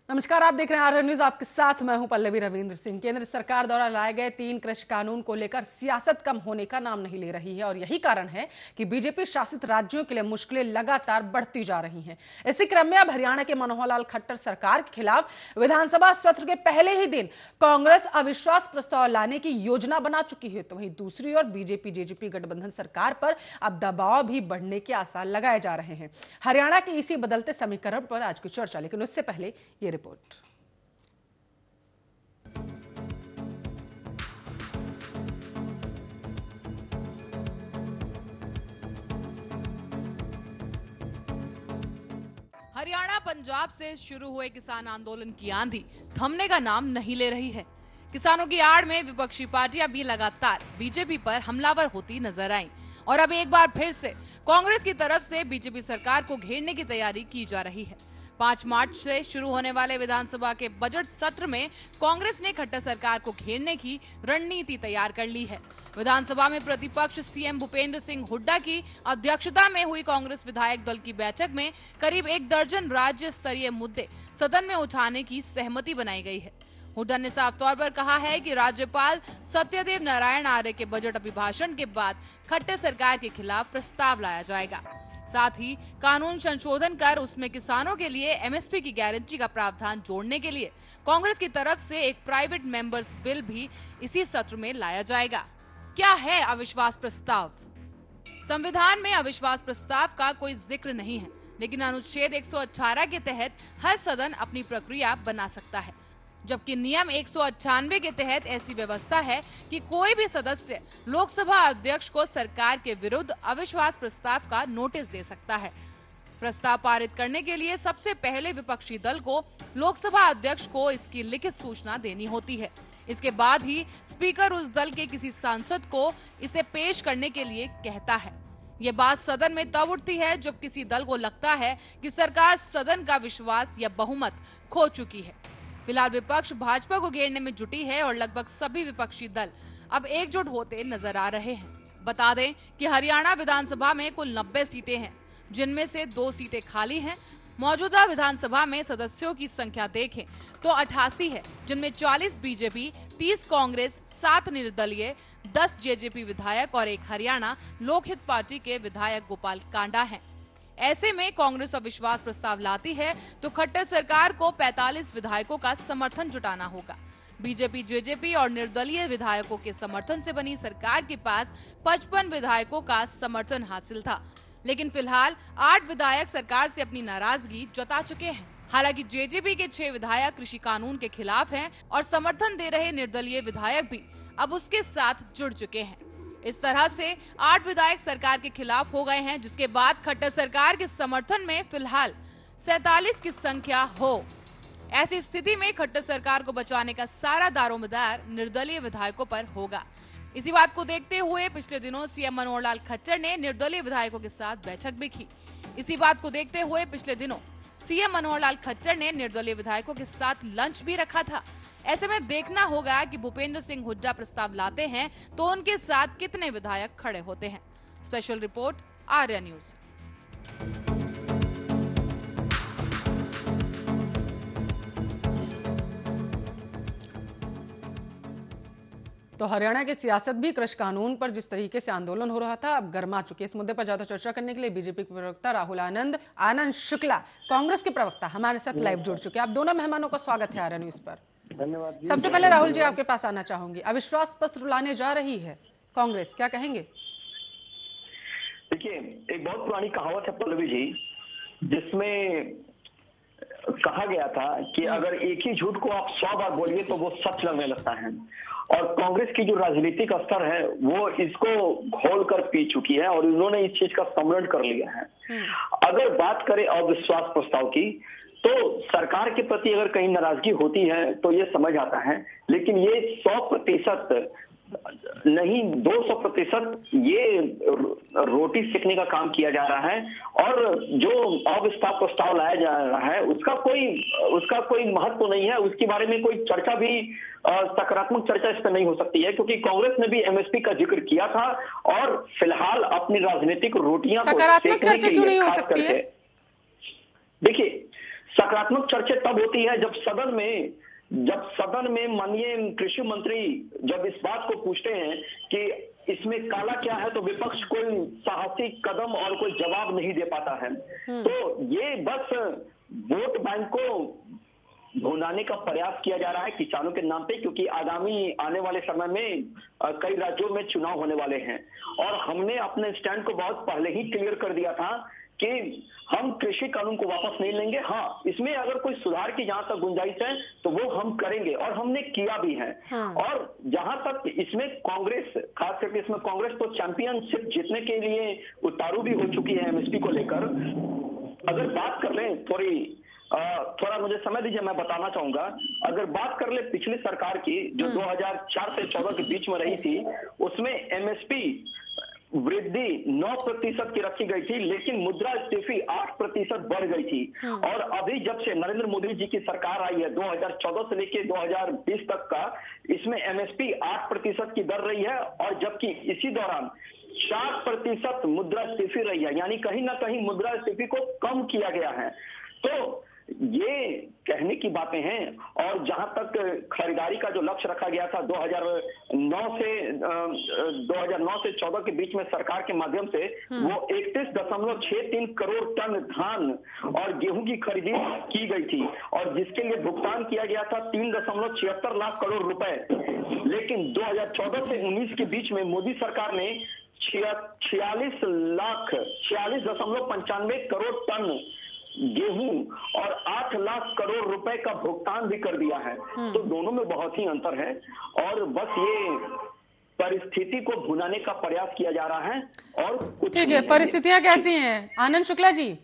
नमस्कार, आप देख रहे हैं आर न्यूज। आपके साथ मैं हूं पल्लवी रविंद्र सिंह। केंद्र सरकार द्वारा लाए गए 3 कृषि कानून को लेकर सियासत कम होने का नाम नहीं ले रही है और यही कारण है कि बीजेपी शासित राज्यों के लिए मुश्किलें लगातार बढ़ती जा रही हैं। इसी क्रम में अब हरियाणा के मनोहर लाल खट्टर सरकार के खिलाफ विधानसभा सत्र के पहले ही दिन कांग्रेस अविश्वास प्रस्ताव लाने की योजना बना चुकी है, तो वहीं दूसरी ओर बीजेपी जेजेपी गठबंधन सरकार पर अब दबाव भी बढ़ने के आसार लगाए जा रहे हैं। हरियाणा के इसी बदलते समीकरण पर आज की चर्चा, लेकिन उससे पहले ये रिपोर्ट। हरियाणा पंजाब से शुरू हुए किसान आंदोलन की आंधी थमने का नाम नहीं ले रही है। किसानों की आड़ में विपक्षी पार्टियां भी लगातार बीजेपी पर हमलावर होती नजर आईं और अब एक बार फिर से कांग्रेस की तरफ से बीजेपी सरकार को घेरने की तैयारी की जा रही है। 5 मार्च से शुरू होने वाले विधानसभा के बजट सत्र में कांग्रेस ने खट्टर सरकार को घेरने की रणनीति तैयार कर ली है। विधानसभा में प्रतिपक्ष सीएम भूपेंद्र सिंह हुड्डा की अध्यक्षता में हुई कांग्रेस विधायक दल की बैठक में करीब 1 दर्जन राज्य स्तरीय मुद्दे सदन में उठाने की सहमति बनाई गई है। हुड्डा ने साफ तौर पर कहा है कि राज्यपाल सत्यदेव नारायण आर्य के बजट अभिभाषण के बाद खट्टर सरकार के खिलाफ प्रस्ताव लाया जाएगा। साथ ही कानून संशोधन कर उसमें किसानों के लिए एमएसपी की गारंटी का प्रावधान जोड़ने के लिए कांग्रेस की तरफ से एक प्राइवेट मेंबर्स बिल भी इसी सत्र में लाया जाएगा। क्या है अविश्वास प्रस्ताव? संविधान में अविश्वास प्रस्ताव का कोई जिक्र नहीं है, लेकिन अनुच्छेद 118 के तहत हर सदन अपनी प्रक्रिया बना सकता है, जबकि नियम 198 के तहत ऐसी व्यवस्था है कि कोई भी सदस्य लोकसभा अध्यक्ष को सरकार के विरुद्ध अविश्वास प्रस्ताव का नोटिस दे सकता है। प्रस्ताव पारित करने के लिए सबसे पहले विपक्षी दल को लोकसभा अध्यक्ष को इसकी लिखित सूचना देनी होती है। इसके बाद ही स्पीकर उस दल के किसी सांसद को इसे पेश करने के लिए कहता है। ये बात सदन में तब उठती है जब किसी दल को लगता है कि सरकार सदन का विश्वास या बहुमत खो चुकी है। फिलहाल विपक्ष भाजपा को घेरने में जुटी है और लगभग सभी विपक्षी दल अब एकजुट होते नजर आ रहे हैं। बता दें कि हरियाणा विधानसभा में कुल 90 सीटें हैं, जिनमें से 2 सीटें खाली हैं। मौजूदा विधानसभा में सदस्यों की संख्या देखें तो 88 है, जिनमें 40 बीजेपी, 30 कांग्रेस, 7 निर्दलीय, 10 जेजेपी विधायक और 1 हरियाणा लोकहित पार्टी के विधायक गोपाल कांडा हैं। ऐसे में कांग्रेस अविश्वास प्रस्ताव लाती है तो खट्टर सरकार को 45 विधायकों का समर्थन जुटाना होगा। बीजेपी, जेजेपी और निर्दलीय विधायकों के समर्थन से बनी सरकार के पास 55 विधायकों का समर्थन हासिल था, लेकिन फिलहाल 8 विधायक सरकार से अपनी नाराजगी जता चुके हैं। हालांकि जेजेपी के 6 विधायक कृषि कानून के खिलाफ हैं और समर्थन दे रहे निर्दलीय विधायक भी अब उसके साथ जुड़ चुके हैं। इस तरह से 8 विधायक सरकार के खिलाफ हो गए हैं, जिसके बाद खट्टर सरकार के समर्थन में फिलहाल 47 की संख्या हो। ऐसी स्थिति में खट्टर सरकार को बचाने का सारा दारोमदार निर्दलीय विधायकों पर होगा। इसी बात को देखते हुए पिछले दिनों सीएम मनोहर लाल खट्टर ने निर्दलीय विधायकों के साथ बैठक भी की। इसी बात को देखते हुए पिछले दिनों सीएम मनोहर लाल खट्टर ने निर्दलीय विधायकों के साथ लंच भी रखा था। ऐसे में देखना होगा कि भूपेंद्र सिंह हुड्डा प्रस्ताव लाते हैं तो उनके साथ कितने विधायक खड़े होते हैं। Special report, Arya news. तो हरियाणा की सियासत भी कृषि कानून पर जिस तरीके से आंदोलन हो रहा था, अब गर्मा चुकी है। इस मुद्दे पर ज्यादा चर्चा करने के लिए बीजेपी के प्रवक्ता राहुल आनंद शुक्ला, कांग्रेस के प्रवक्ता हमारे साथ लाइव जुड़ चुके हैं। आप दोनों मेहमानों का स्वागत है आर्या न्यूज पर। धन्यवाद। सबसे पहले राहुल जी, आपके पास आना चाहूंगी। अविश्वास पत्र लाने जा रही है कांग्रेस, क्या कहेंगे? देखिए, एक बहुत पुरानी कहावत है पल्लवी जी, जिसमें कहा गया था कि अगर एक ही झूठ को आप 100 बार बोलिए तो वो सच लगने लगता है। और कांग्रेस की जो राजनीतिक स्तर है वो इसको घोल कर पी चुकी है और उन्होंने इस चीज का सम्मेलन कर लिया है। अगर बात करें अविश्वास प्रस्ताव की, तो सरकार के प्रति अगर कहीं नाराजगी होती है तो ये समझ आता है, लेकिन ये 100% नहीं 200% ये रोटी सेकने का काम किया जा रहा है। और जो अविश्वास प्रस्ताव लाया जा रहा है उसका कोई महत्व नहीं है, उसके बारे में कोई चर्चा भी सकारात्मक चर्चा इस पर नहीं हो सकती है, क्योंकि कांग्रेस ने भी एमएसपी का जिक्र किया था और फिलहाल अपनी राजनीतिक रोटियां सकारात्मक चर्चा क्यों नहीं हो सकती है? देखिए, सकारात्मक चर्चा तब होती है जब सदन में माननीय कृषि मंत्री जब इस बात को पूछते हैं कि इसमें काला क्या है, तो विपक्ष कोई साहसी कदम और कोई जवाब नहीं दे पाता है। तो ये बस वोट बैंक को भुनाने का प्रयास किया जा रहा है किसानों के नाम पे, क्योंकि आगामी आने वाले समय में कई राज्यों में चुनाव होने वाले हैं और हमने अपने स्टैंड को बहुत पहले ही क्लियर कर दिया था कि हम कृषि कानून को वापस नहीं लेंगे। हाँ, इसमें अगर कोई सुधार की जहां तक गुंजाइश है तो वो हम करेंगे और हमने किया भी है। और जहां तक इसमें कांग्रेस, खास करके इसमें कांग्रेस तो चैंपियनशिप जीतने के लिए उतारू भी हो चुकी है एमएसपी को लेकर। अगर बात कर लें थोड़ा मुझे समय दीजिए, मैं बताना चाहूंगा। अगर बात कर ले पिछली सरकार की जो 2004 से 14 के बीच में रही थी, उसमें एमएसपी वृद्धि 9% की रखी गई थी, लेकिन मुद्रास्फीति 8% बढ़ गई थी। और अभी जब से नरेंद्र मोदी जी की सरकार आई है 2014 से लेके 2020 तक का, इसमें एमएसपी 8% की दर रही है और जबकि इसी दौरान 4% मुद्रास्फीति रही है, यानी कहीं ना कहीं मुद्रास्फीति को कम किया गया है। तो ये कहने की बातें हैं। और जहां तक खरीदारी का जो लक्ष्य रखा गया था 2009 से 14 के बीच में सरकार के माध्यम से, वो 31.63 करोड़ टन धान और गेहूं की खरीदी की गई थी और जिसके लिए भुगतान किया गया था 3.76 लाख करोड़ रुपए। लेकिन 2014 से 19 के बीच में मोदी सरकार ने 46.95 करोड़ टन गेहूं और 8 लाख करोड़ रुपए का भुगतान भी कर दिया है। तो दोनों में बहुत ही अंतर है और बस ये परिस्थिति को भुनाने का प्रयास किया जा रहा है। और ठीक है, परिस्थितियां कैसी हैं आनंद शुक्ला जी?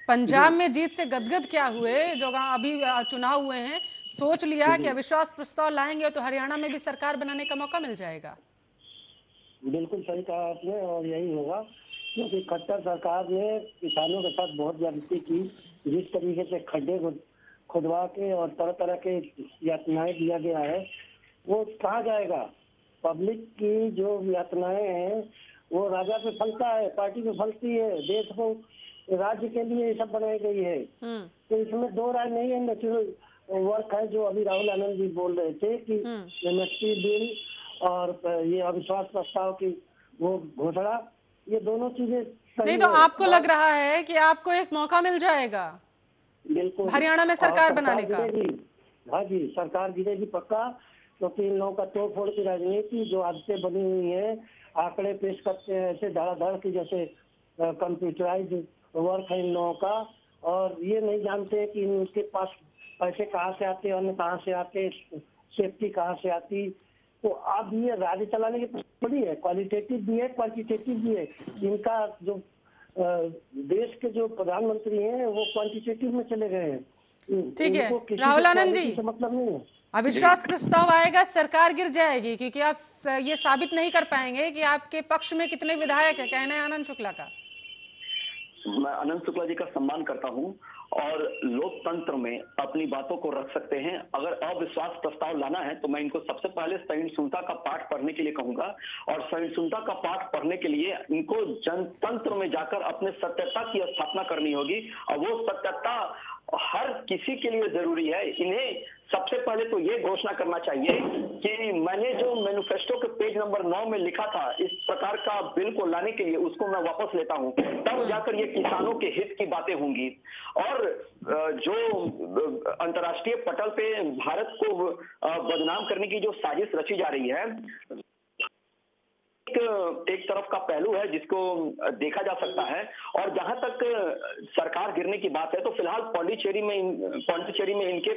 पंजाब में जीत से गदगद क्या हुए? जो अभी चुनाव हुए हैं, सोच लिया कि अविश्वास प्रस्ताव लाएंगे तो हरियाणा में भी सरकार बनाने का मौका मिल जाएगा? बिल्कुल सही कहा आपने और यही होगा, क्योंकि खट्टर सरकार ने किसानों के साथ बहुत ज्यादती की। जिस तरीके से खड्डे खुदवा के और तरह तरह के यातनाएं दिया गया है, वो कहाँ जाएगा? पब्लिक की जो यातनाएं हैं वो राजा पे फलता है, पार्टी पे फलती है, देश को राज्य के लिए ये सब बनाई गई है। तो इसमें दो राय नहीं है। नेचुरल वर्क है जो अभी राहुल आनंद जी बोल रहे थे कि एमएसपी बिल और ये अविश्वास प्रस्ताव की वो घोषणा, ये दोनों चीजें नहीं। तो आपको लग रहा है कि आपको एक मौका मिल जाएगा बिल्कुल हरियाणा में सरकार बनाने का? हाँ जी, सरकार गिरेगी पक्का, क्योंकि इन लोगों का तोड़ फोड़ की राजनीति जो आदतें बनी हुई है, आंकड़े पेश करते हैं ऐसे धड़ाधड़ की जैसे कंप्यूटराइज वर्क है इन लोगों का, और ये नहीं जानते कि इनके पास पैसे कहाँ से आते, अन्य कहाँ से आते, सेफ्टी कहाँ से आती। तो अब ये राज्य चलाने की बड़ी है, क्वालिटेटिव भी है क्वांटिटेटिव भी है। इनका जो देश के जो प्रधानमंत्री हैं वो क्वांटिटेटिव में चले गए हैं। ठीक है राहुल आनंद जी, मतलब नहीं है। अविश्वास प्रस्ताव आएगा, सरकार गिर जाएगी, क्योंकि आप ये साबित नहीं कर पाएंगे कि आपके पक्ष में कितने विधायक है। कहना है आनंद शुक्ला का। मैं आनंद शुक्ला जी का सम्मान करता हूं और लोकतंत्र में अपनी बातों को रख सकते हैं। अगर अविश्वास प्रस्ताव लाना है तो मैं इनको सबसे पहले सहिष्णुता का पाठ पढ़ने के लिए कहूंगा और सहिष्णुता का पाठ पढ़ने के लिए इनको जनतंत्र में जाकर अपने सत्यता की स्थापना करनी होगी और वो सत्यता हर किसी के लिए जरूरी है। इन्हें सबसे पहले तो ये घोषणा करना चाहिए कि मैंने जो मैनिफेस्टो के पेज नंबर 9 में लिखा था इस प्रकार का बिल को लाने के लिए, उसको मैं वापस लेता हूं, तब जाकर ये किसानों के हित की बातें होंगी। और जो अंतर्राष्ट्रीय पटल पे भारत को बदनाम करने की जो साजिश रची जा रही है, एक तरफ का पहलू है जिसको देखा जा सकता है। और जहां तक सरकार गिरने की बात है तो फिलहाल पौंडीचेरी में इनके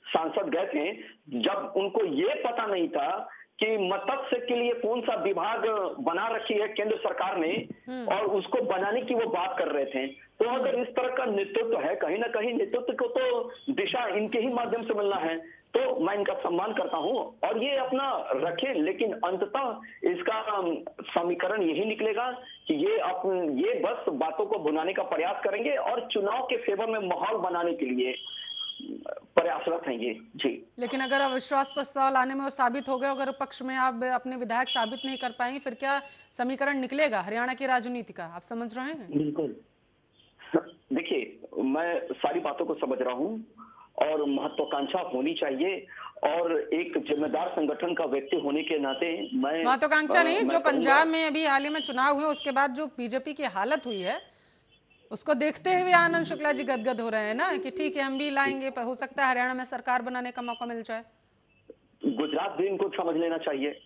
सांसद गए थे जब उनको ये पता नहीं था कि मत्स्य के लिए कौन सा विभाग बना रखी है केंद्र सरकार ने और उसको बनाने की वो बात कर रहे थे। तो अगर इस तरह का नेतृत्व है, कहीं ना कहीं नेतृत्व को तो दिशा इनके ही माध्यम से मिलना है। तो मैं इनका सम्मान करता हूं और ये अपना रखे, लेकिन अंततः इसका समीकरण यही निकलेगा कि ये बस बातों को भुनाने का प्रयास करेंगे और चुनाव के फेवर में माहौल बनाने के लिए प्रयासरत हैं ये जी। लेकिन अगर अविश्वास प्रस्ताव लाने में वो साबित हो गए, अगर पक्ष में आप अपने विधायक साबित नहीं कर पाएंगे, फिर क्या समीकरण निकलेगा हरियाणा की राजनीति का? आप समझ रहे हैं? बिल्कुल। देखिए, मैं सारी बातों को समझ रहा हूँ और महत्वाकांक्षा होनी चाहिए, और एक जिम्मेदार संगठन का व्यक्ति होने के नाते मैं महत्वाकांक्षा नहीं, जो पंजाब में अभी हाल ही में चुनाव हुए उसके बाद जो बीजेपी की हालत हुई है उसको देखते हुए आनंद शुक्ला जी गदगद हो रहे हैं ना कि ठीक है हम भी लाएंगे, पर हो सकता है हरियाणा में सरकार बनाने का मौका मिल जाए। गुजरात भी इनको समझ लेना चाहिए।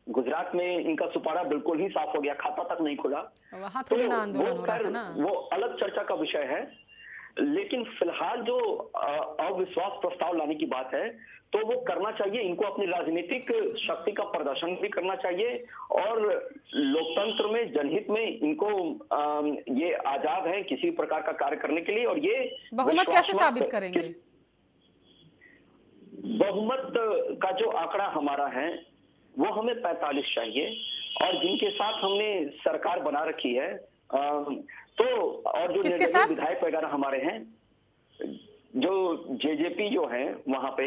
गुजरात में इनका सुपारा बिल्कुल ही साफ हो गया, खाता तक नहीं खुला। वहां थोड़ी ना आंदोलन हो रहा था ना। वो अलग चर्चा का विषय है, लेकिन फिलहाल जो अविश्वास प्रस्ताव लाने की बात है तो वो करना चाहिए। इनको अपनी राजनीतिक शक्ति का प्रदर्शन भी करना चाहिए, और लोकतंत्र में, जनहित में इनको ये आजाद है किसी प्रकार का कार्य करने के लिए। और ये बहुमत कैसे साबित करेंगे? बहुमत का जो आंकड़ा हमारा है वो हमें 45 चाहिए, और जिनके साथ हमने सरकार बना रखी है तो, और जो निर्दलीय विधायक वगैरह हमारे हैं, जो जेजेपी जो है वहां पे,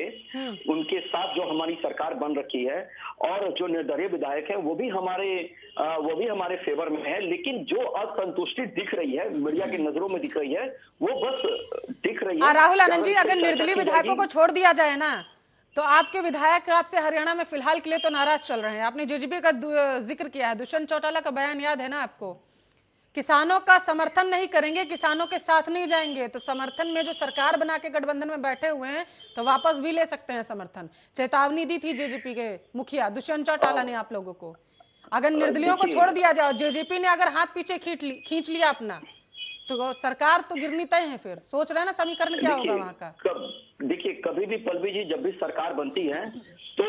उनके साथ जो हमारी सरकार बन रखी है, और जो निर्दलीय विधायक है वो भी हमारे फेवर में है। लेकिन जो असंतुष्टि दिख रही है, मीडिया की नजरों में दिख रही है, वो बस दिख रही है। राहुल आनंद जी, अगर निर्दलीय विधायकों को छोड़ दिया जाए ना तो आपके विधायक आपसे हरियाणा में फिलहाल के लिए तो नाराज चल रहे हैं। आपने जेजेपी का जिक्र किया है, दुष्यंत चौटाला का बयान याद है ना आपको? किसानों का समर्थन नहीं करेंगे, किसानों के साथ नहीं जाएंगे, तो समर्थन में जो सरकार बना के गठबंधन में बैठे हुए हैं तो वापस भी ले सकते हैं समर्थन। चेतावनी दी थी जेजेपी के मुखिया दुष्यंत चौटाला ने आप लोगों को। अगर निर्दलियों को छोड़ दिया जाए, जेजेपी ने अगर हाथ पीछे खींच लिया अपना, तो सरकार तो गिरनी तय है। फिर सोच रहे हैं ना समीकरण क्या होगा वहां का? देखिए, कभी भी पल्लवी जी जब भी सरकार बनती है तो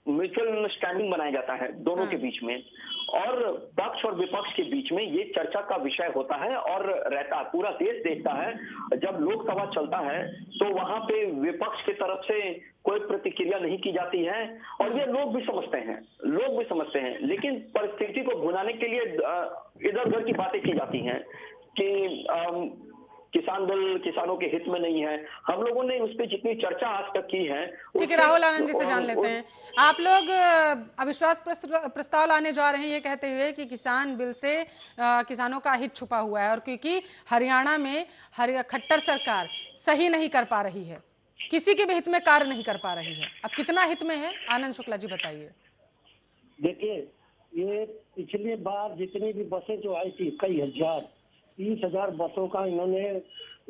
म्यूचुअल अंडरस्टैंडिंग बनाया जाता है दोनों के बीच में, और पक्ष और विपक्ष के बीच में ये चर्चा का विषय होता है और रहता है। पूरा देश देखता है जब लोकसभा चलता है तो वहां पे विपक्ष की तरफ से कोई प्रतिक्रिया नहीं की जाती है, और ये लोग भी समझते हैं। लेकिन परिस्थिति को भुनाने के लिए इधर उधर की बातें की जाती हैं कि किसान दल किसानों के हित में नहीं है। हम लोगों ने उस पर जितनी चर्चा आज तक की है, ठीक है, राहुल आनंद जी से जान लेते हैं। आप लोग अविश्वास प्रस्ताव लाने जा रहे हैं ये कहते हुए कि किसान बिल से किसानों का हित छुपा हुआ है, और क्योंकि हरियाणा में खट्टर सरकार सही नहीं कर पा रही है, किसी के भी हित में कार्य नहीं कर पा रही है। अब कितना हित में है, आनंद शुक्ला जी बताइए। देखिए, ये पिछली बार जितनी भी बसें जो आई थी, कई हजार 30,000 बसों का इन्होंने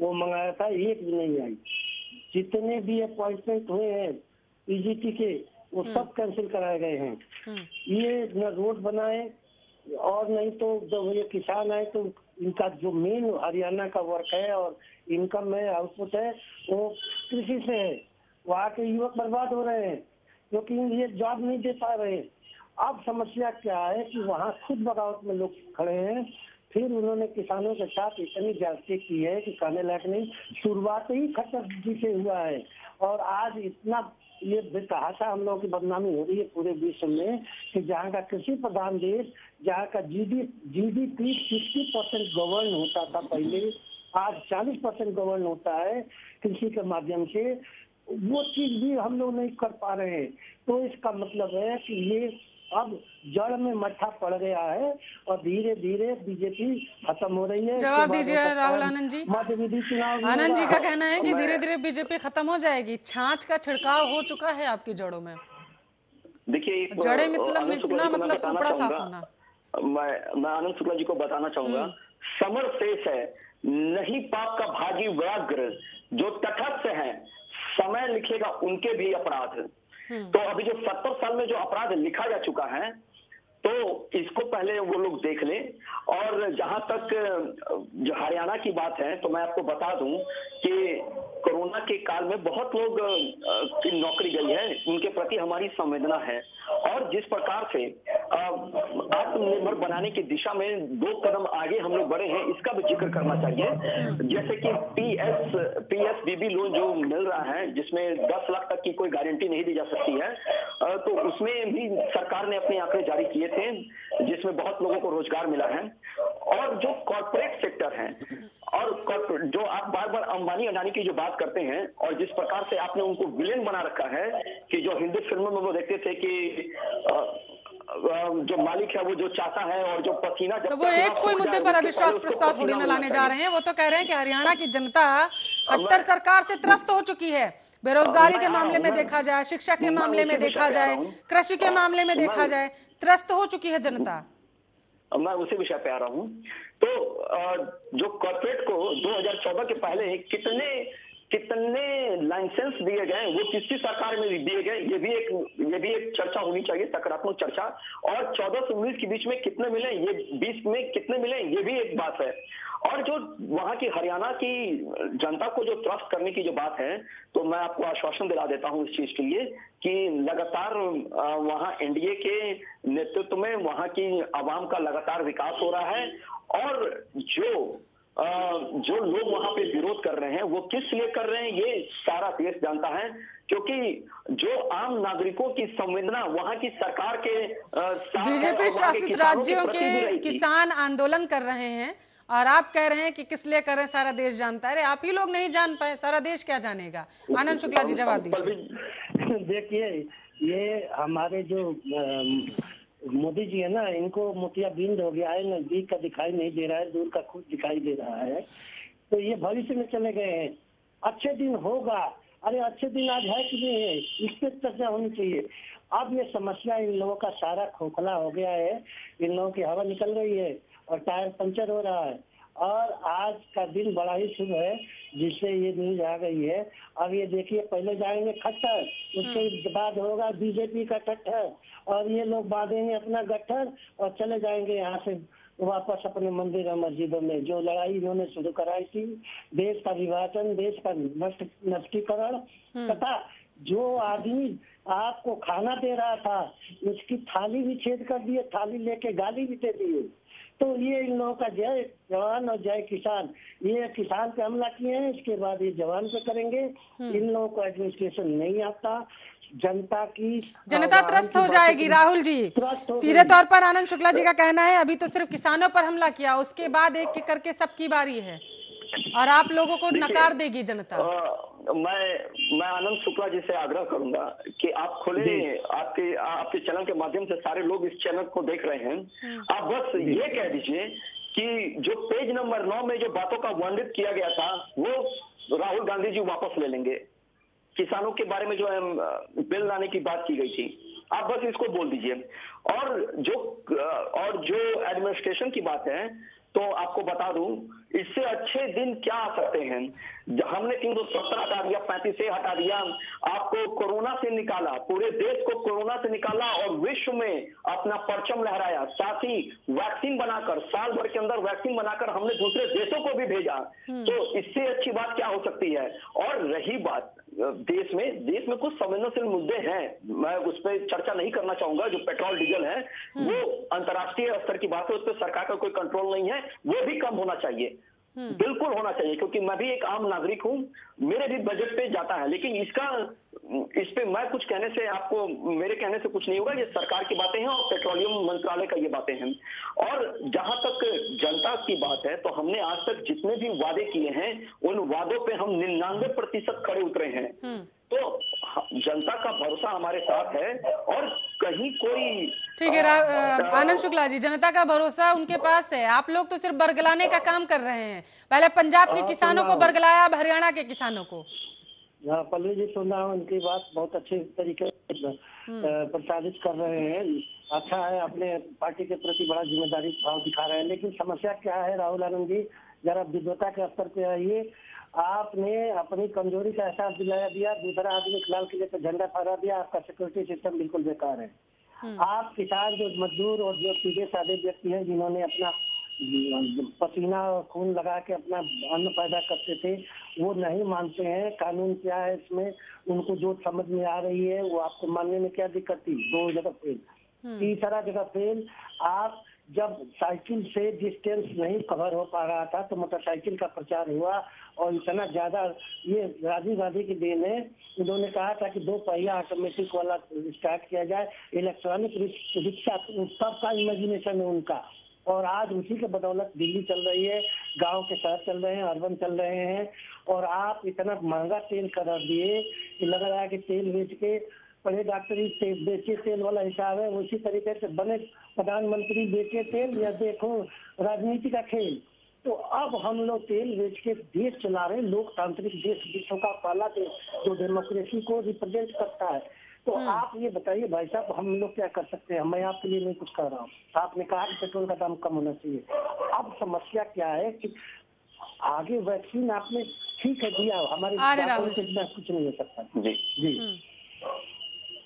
वो मंगाया था, एक भी नहीं आई। जितने भी अपॉइंटमेंट हुए हैं पीजीटी के, वो सब कैंसिल कराए गए हैं। ये न रोड बनाए, और नहीं तो जब ये किसान आए तो इनका जो मेन हरियाणा का वर्क है और इनकम में आउटपुट है वो कृषि से है। वहाँ के युवक बर्बाद हो रहे हैं क्योंकि ये जॉब नहीं दे पा रहे। अब समस्या क्या है कि वहाँ खुद बगावत में लोग खड़े हैं। फिर उन्होंने किसानों के साथ इतनी ज्यादती की है कि कहने लायक नहीं। शुरुआत ही खट्टर जी से हुआ है, और आज इतना ये बेतहाशा हम लोगों की बदनामी हो रही है पूरे विश्व में कि जहाँ का कृषि प्रधान देश, जहाँ का जीडीपी 60% गवर्न होता था पहले, आज 40% गवर्न होता है कृषि के माध्यम से। वो चीज भी हम लोग नहीं कर पा रहे हैं। तो इसका मतलब है कि ये अब जड़ में मट्ठा पड़ गया है और धीरे धीरे बीजेपी खत्म हो रही है। जवाब दीजिए राहुल आनंद जी। मध्य विधि चुनाव आनंद जी का कहना है कि धीरे धीरे बीजेपी खत्म हो जाएगी, छाछ का छिड़काव हो चुका है आपकी जड़ों में। देखिए, जड़ें मतलब सुपड़ा साफ होना। मैं आनंद शुक्ला जी को बताना चाहूंगा, समर शेष है नहीं पाप का भागी व्याग्र, जो तटस्थ है समय लिखेगा उनके भी अपराध। तो अभी जो 70 साल में जो अपराध लिखा जा चुका है, तो इसको पहले वो लोग देख लें। और जहां तक जो हरियाणा की बात है, तो मैं आपको बता दूं कि कोरोना के काल में बहुत लोग की नौकरी गई है, उनके प्रति हमारी संवेदना है। और जिस प्रकार से आत्मनिर्भर बनाने की दिशा में 2 कदम आगे हम लोग बढ़े हैं, इसका भी जिक्र करना चाहिए। जैसे कि पीएसबीबी लोन जो मिल रहा है, जिसमें 10 लाख तक की कोई गारंटी नहीं दी जा सकती है, तो उसमें भी सरकार ने अपने आंकड़े जारी किए थे, जिसमें बहुत लोगों को रोजगार मिला है। और जो कॉर्पोरेट सेक्टर है, और जो आप बार बार अंबानी अडानी की जो बात करते हैं, और जिस प्रकार से आपने उनको विलेन बना रखा है कि जो हिंदी फिल्मों में वो देखते थे कि जो मालिक है वो जो चाहता है और जो पसीना तो वो एक कोई मुद्दे पर अविश्वास प्रस्ताव थोड़ी न लाने जा रहे हैं। वो तो कह रहे हैं कि हरियाणा की जनता खट्टर सरकार से त्रस्त हो चुकी है। बेरोजगारी के मामले में देखा जाए, शिक्षा के मामले में देखा जाए, कृषि के मामले में देखा जाए, त्रस्त हो चुकी है जनता। मैं उसी विषय पे आ रहा हूँ। तो जो कॉर्पोरेट को 2014 के पहले कितने लाइसेंस दिए गए, वो किसकी सरकार में दिए गए, ये भी एक चर्चा होनी चाहिए, सकारात्मक चर्चा। और 14 से 19 के बीच में कितने मिले, ये 20 में कितने मिले, ये भी एक बात है। और जो वहां की हरियाणा की जनता को जो ट्रस्ट करने की जो बात है, तो मैं आपको आश्वासन दिला देता हूं इस चीज के लिए कि लगातार वहां एनडीए के नेतृत्व में वहां की आवाम का लगातार विकास हो रहा है। और जो लोग वहां पे विरोध कर रहे हैं वो किस लिए कर रहे हैं ये सारा देश जानता है, क्योंकि जो आम नागरिकों की संवेदना वहां की सरकार के बीजेपी शासित राज्यों के किसान आंदोलन कर रहे हैं और आप कह रहे हैं कि किस लिए कर रहे हैं सारा देश जानता है। अरे आप ही लोग नहीं जान पाए, सारा देश क्या जानेगा? आनंद शुक्ला जी जवाब दीजिए। देखिए, ये हमारे जो मोदी जी है ना, इनको मोतियाबिंद हो गया है, नजदीक का दिखाई नहीं दे रहा है, दूर का खुद दिखाई दे रहा है। तो ये भविष्य में चले गए हैं। अच्छे दिन होगा, अरे अच्छे दिन आज है कि नहीं है, इस पर चर्चा होनी चाहिए। अब ये समस्या इन लोगों का सारा खोखला हो गया है, इन लोगों की हवा निकल रही है और टायर पंचर हो रहा है। और आज का दिन बड़ा ही शुभ है जिससे ये न्यूज आ गई है। अब ये देखिए, पहले जाएंगे खट्टर, उसके बाद होगा बीजेपी का ठट्ठर, और ये लोग बांधेंगे अपना गट्ठर और चले जाएंगे यहाँ से वापस अपने मंदिर और मस्जिदों में। जो लड़ाई इन्होंने शुरू कराई थी, देश का विभाजन, देश का नष्टीकरण, तथा जो आदमी आपको खाना दे रहा था उसकी थाली भी छेद कर दिए, थाली लेके गाली भी दे दिए। तो ये इन लोगों का जय जवान और जय किसान, ये किसान पे हमला किए हैं, इसके बाद ये जवान पे करेंगे। इन लोगों को एडमिनिस्ट्रेशन नहीं आता, जनता त्रस्त हो जाएगी। राहुल जी, सीधे तौर पर आनंद शुक्ला जी का कहना है अभी तो सिर्फ किसानों पर हमला किया, उसके बाद एक एक करके सबकी बारी है और आप लोगों को नकार देगी जनता। मैं आनंद शुक्ला जी से आग्रह करूंगा कि आप खुले, आपके चैनल के माध्यम से सारे लोग इस चैनल को देख रहे हैं, आप बस ये कह दीजिए कि जो पेज नंबर 9 में जो बातों का वर्णित किया गया था वो राहुल गांधी जी वापस ले लेंगे। किसानों के बारे में जो बिल लाने की बात की गई थी, आप बस इसको बोल दीजिए। और जो एडमिनिस्ट्रेशन की बात है, तो आपको बता दूं, इससे अच्छे दिन क्या आ सकते हैं। हमने 370 हटा दिया, 35 हटा दिया, आपको कोरोना से निकाला, पूरे देश को कोरोना से निकाला और विश्व में अपना परचम लहराया। साथ ही वैक्सीन बनाकर, साल भर के अंदर वैक्सीन बनाकर हमने दूसरे देशों को भी भेजा। तो इससे अच्छी बात क्या हो सकती है। और रही बात देश में कुछ संवेदनशील मुद्दे हैं, मैं उस पर चर्चा नहीं करना चाहूंगा। जो पेट्रोल डीजल है वो अंतर्राष्ट्रीय स्तर की बात है, उस पर सरकार का कोई कंट्रोल नहीं है, वो भी कम होना चाहिए, बिल्कुल होना चाहिए, क्योंकि मैं भी एक आम नागरिक हूं, मेरे भी बजट पे जाता है। लेकिन इस पे मैं कुछ कहने से, आपको मेरे कहने से कुछ नहीं होगा, ये सरकार की बातें हैं और पेट्रोलियम मंत्रालय का ये बातें हैं। और जहां तक जनता की बात है, तो हमने आज तक जितने भी वादे किए हैं उन वादों पे हम 99% खड़े उतरे हैं। तो जनता का भरोसा हमारे साथ है और कहीं कोई ठीक है। आनंद शुक्ला जी, जनता का भरोसा उनके पास है, आप लोग तो सिर्फ बरगलाने का काम कर रहे हैं। पहले पंजाब के किसानों को बरगलाया, अब हरियाणा के किसानों को। पल्लवी जी, सुना उनकी बात बहुत अच्छे तरीके से प्रसारित कर रहे हैं। अच्छा है, अपने पार्टी के प्रति बड़ा जिम्मेदारी भाव दिखा रहे हैं। लेकिन समस्या क्या है राहुल आनंद जी, जरा विद्वता के स्तर पे आइए। आपने अपनी कमजोरी का एहसास दिलाया दिया, दूसरा आदमी लाल किले पे झंडा फहरा दिया, आपका सिक्योरिटी सिस्टम बिल्कुल बेकार है। आप किसान, जो मजदूर और जो सीधे साधे व्यक्ति हैं जिन्होंने अपना पसीना और खून लगा के अपना अन्न पैदा करते थे, वो नहीं मानते हैं। कानून क्या है इसमें, उनको जो समझ में आ रही है वो आपको मानने में क्या दिक्कत थी। 2 जगह फेल, तीसरा जगह फेल। आप जब साइकिल से डिस्टेंस नहीं कवर हो पा रहा था तो मोटरसाइकिल का प्रचार हुआ और इतना ज्यादा, ये राजीव गांधी की देन है। उन्होंने कहा था कि 2 पहिया ऑटोमेटिक वाला स्टार्ट किया जाए, इलेक्ट्रॉनिक रिक्शा, तब का इमेजिनेशन है उनका। और आज उसी के बदौलत दिल्ली चल रही है, गांव के शहर चल रहे हैं, अर्बन चल रहे हैं। और आप इतना महंगा तेल कर दिए कि लग रहा है कि तेल बेच के पढ़े डॉक्टरी से बेचे तेल वाला हिसाब है, उसी तरीके से बने प्रधानमंत्री बेचे तेल, या देखो राजनीति का खेल। तो अब हम लोग तेल बेच के देश चला रहे हैं, लोकतांत्रिक देश, विश्व का पहला देश जो डेमोक्रेसी को रिप्रेजेंट करता है। तो आप ये बताइए भाई साहब, हम लोग क्या कर सकते हैं? मैं आपके लिए नहीं कुछ कर रहा हूँ। आपने कहा कि पेट्रोल का दाम कम होना चाहिए। अब समस्या क्या है कि आगे वैक्सीन आपने ठीक है दिया, हमारे कुछ नहीं हो सकता जी।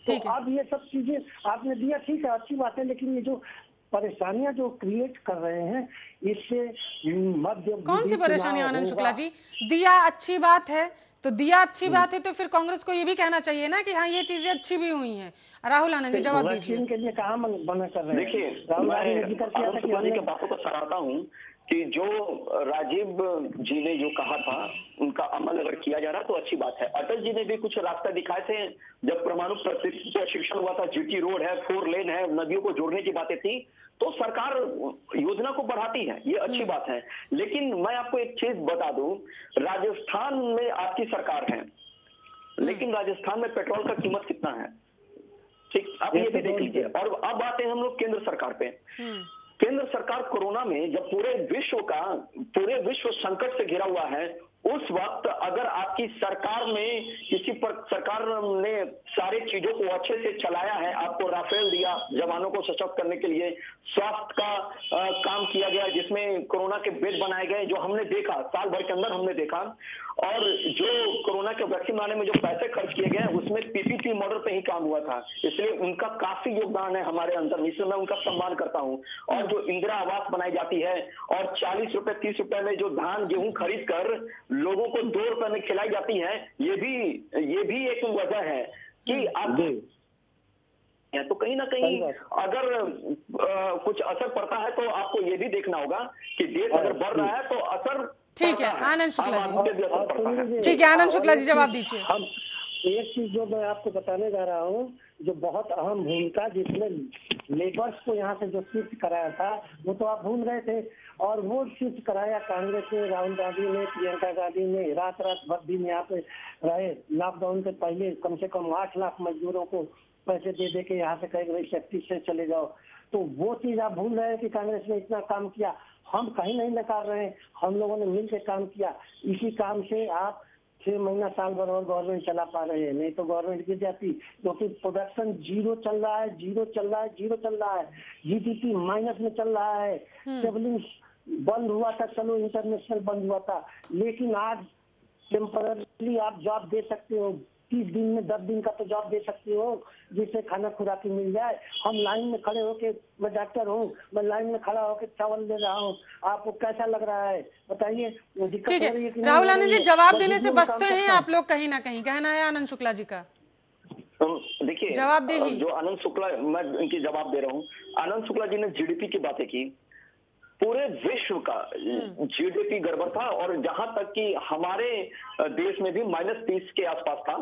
तो अब ये सब चीजें आपने दिया, ठीक है, अच्छी बात है, लेकिन ये जो परेशानियां जो क्रिएट कर रहे हैं, इससे मध्य कौन सी परेशानियां आनंद शुक्ला जी? दिया अच्छी बात है, तो दिया अच्छी बात है तो फिर कांग्रेस को ये भी कहना चाहिए ना कि हाँ ये चीजें अच्छी भी हुई हैं। राहुल आनंद जी जवाब दीजिए। के लिए कहाँ मना कर रहे हैं? देखिए, मैं बातों को सराहता हूँ कि जो राजीव जी ने जो कहा था उनका अमल अगर किया जा रहा तो अच्छी बात है। अटल जी ने भी कुछ रास्ता दिखाए थे, जब परमाणु प्रशिक्षण हुआ था, जीटी रोड है, 4 लेन है, नदियों को जोड़ने की बातें थी, तो सरकार योजना को बढ़ाती है, ये अच्छी बात है। लेकिन मैं आपको एक चीज बता दूं, राजस्थान में आपकी सरकार है, लेकिन राजस्थान में पेट्रोल का कीमत कितना है, ठीक, आप ये भी देख लीजिए। और अब आते हैं हम लोग केंद्र सरकार पे। केंद्र सरकार कोरोना में जब पूरे विश्व संकट से घिरा हुआ है, उस वक्त अगर आपकी सरकार में सरकार ने सारी चीजों को अच्छे से चलाया है, आपको राफेल दिया जवानों को सशक्त करने के लिए, स्वास्थ्य का काम किया गया जिसमें कोरोना के बेड बनाए गए, जो हमने देखा साल भर के अंदर हमने देखा, और जो कोरोना के वैक्सीन बनाने में जो पैसे खर्च किए गए उसमें पीपीपी मॉडल पे ही काम हुआ था, इसलिए उनका काफी योगदान है हमारे अंदर, इसलिए मैं उनका सम्मान करता हूं। और जो इंदिरा आवास बनाई जाती है और 40 रुपए 30 रुपए में जो धान गेहूं खरीद कर लोगों को 2 रुपए में खिलाई जाती है, ये भी एक वजह है कि आप तो कहीं ना कहीं अगर कुछ असर पड़ता है तो आपको ये भी देखना होगा कि देश अगर बढ़ रहा है तो असर। ठीक है आनंद शुक्ला जी, ठीक है आनंद शुक्ला जी जवाब दीजिए। हम एक चीज जो मैं आपको बताने जा रहा हूँ, जो बहुत अहम भूमिका जिसमें लेबर्स को यहाँ से जो शिफ्ट कराया था वो तो आप भूल गए थे, और वो शिफ्ट कराया कांग्रेस ने, राहुल गांधी ने, प्रियंका गांधी ने, रात भर दिन यहाँ पे रहे। लॉकडाउन से पहले कम से कम 8 लाख मजदूरों को पैसे दे के यहाँ से कहे सेफ्टी से चले जाओ। तो वो चीज आप भूल रहे हैं कि कांग्रेस ने इतना काम किया। हम कहीं नहीं नकार रहे हैं, हम लोगों ने मिलकर काम किया। इसी काम से आप 6 महीना साल भर और गवर्नमेंट चला पा रहे हैं, नहीं तो गवर्नमेंट गिर जाती, क्योंकि प्रोडक्शन जीरो चल रहा है, जीडीपी माइनस में चल रहा है। ट्रेवलिंग बंद हुआ था, चलो इंटरनेशनल बंद हुआ था, लेकिन आज टेम्पररी आप जॉब दे सकते हो, 30 दिन में 10 दिन का तो जॉब दे सकती हो, जिससे खाना खुराकी मिल जाए। हम लाइन में खड़े होके, मैं डॉक्टर हूँ, मैं लाइन में खड़ा होके चावल दे रहा हूँ, आपको कैसा लग रहा है बताइए? ठीक है राहुल आनंद जी, जवाब देने से बचते हैं आप लोग कहीं ना कहीं, कहना है आनंद शुक्ला जी का। देखिए जवाब दे जो आनंद शुक्ला, मैं इनकी जवाब दे रहा हूँ। आनंद शुक्ला जी ने जीडीपी की बातें की, पूरे विश्व का जीडीपी गड़बड़ था, और जहां तक कि हमारे देश में भी -30 के आसपास था,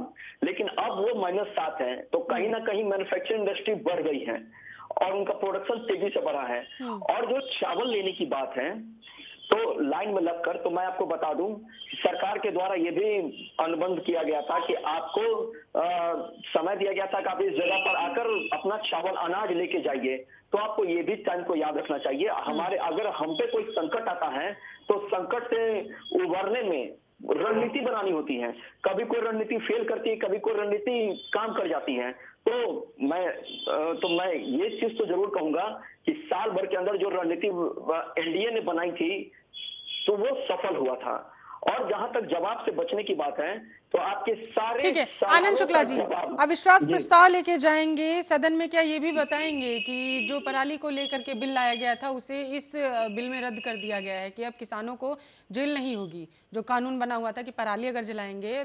लेकिन अब वो -7 है। तो कहीं ना कहीं मैन्युफैक्चरिंग इंडस्ट्री बढ़ गई है और उनका प्रोडक्शन तेजी से बढ़ा है। और जो चावल लेने की बात है, तो लाइन में लगकर, तो मैं आपको बता दूं, सरकार के द्वारा ये भी अनुबंध किया गया था कि आपको समय दिया गया था कि आप इस जगह पर आकर अपना चावल अनाज लेके जाइए। तो आपको ये भी टाइम को याद रखना चाहिए। हमारे अगर हम पे कोई संकट आता है तो संकट से उबरने में रणनीति बनानी होती है। कभी कोई रणनीति फेल करती है, कभी कोई रणनीति काम कर जाती है। तो मैं ये चीज तो जरूर कहूंगा कि साल भर के अंदर जो रणनीति एनडीए ने बनाई थी तो वो सफल हुआ था। और जहां तक जवाब से बचने की बात है तो आपके सारे, ठीक है आनंद शुक्ला जी, अविश्वास प्रस्ताव लेके जाएंगे सदन में, क्या ये भी बताएंगे कि जो पराली को लेकर के बिल लाया गया था उसे इस बिल में रद्द कर दिया गया है कि अब किसानों को जेल नहीं होगी? जो कानून बना हुआ था कि पराली अगर जलाएंगे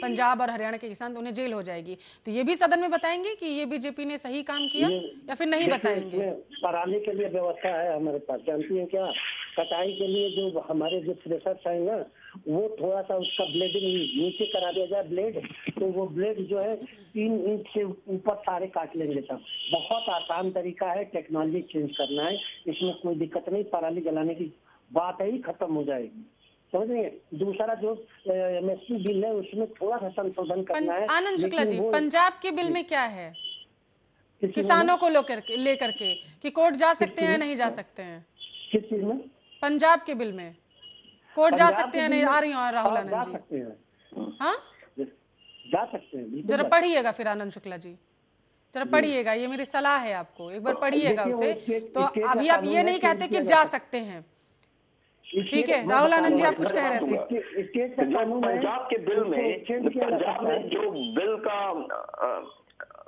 पंजाब और हरियाणा के किसान तो उन्हें जेल हो जाएगी, तो ये भी सदन में बताएंगे कि ये बीजेपी ने सही काम किया या फिर नहीं बताएंगे? पराली के लिए व्यवस्था है हमारे पास, जानती है क्या? कटाई के लिए जो हमारे जो थ्रेशर्स है ना, वो थोड़ा सा उसका ब्लेडिंग नीचे करा दिया जाए ब्लेड, तो वो ब्लेड जो है 3 इंच से ऊपर सारे काट लेंगे। सब बहुत आसान तरीका है, टेक्नोलॉजी चेंज करना है, इसमें कोई दिक्कत नहीं, पराली जलाने की बात ही खत्म हो जाएगी। समझेंगे। दूसरा जो एमएसपी बिल है उसमें थोड़ा सा संशोधन करना है। आनंद शुक्ला जी, पंजाब के बिल में क्या है किस चीज किसानों को लेकर के कि कोर्ट जा सकते हैं नहीं जा सकते हैं? किस चीज में? पंजाब के बिल में कोर्ट जा पंजाब सकते के हैं बिल नहीं? में- आ रही हूँ राहुल जा आनंद जी। सकते हैं, हाँ, जा सकते हैं, बिल्कुल जरा जा- पढ़िएगा फिर आनंद शुक्ला जी, जरा पढ़िएगा, ये मेरी सलाह है आपको, एक बार पढ़िएगा देखिए, वो उसे। स्टेट- तो स्टेट अभी का आप ये कानून नहीं है, कहते चेंज कि किया जा जा सकते हैं, स्टेट- ठीक है? मैं राहुल बता आनंद जी रहा आप कुछ कह रहे थे। स्टेट का जो कानून है, पंजाब के बिल में उसको चेंज किया जा पंजाब सकता ने है। जो बिल का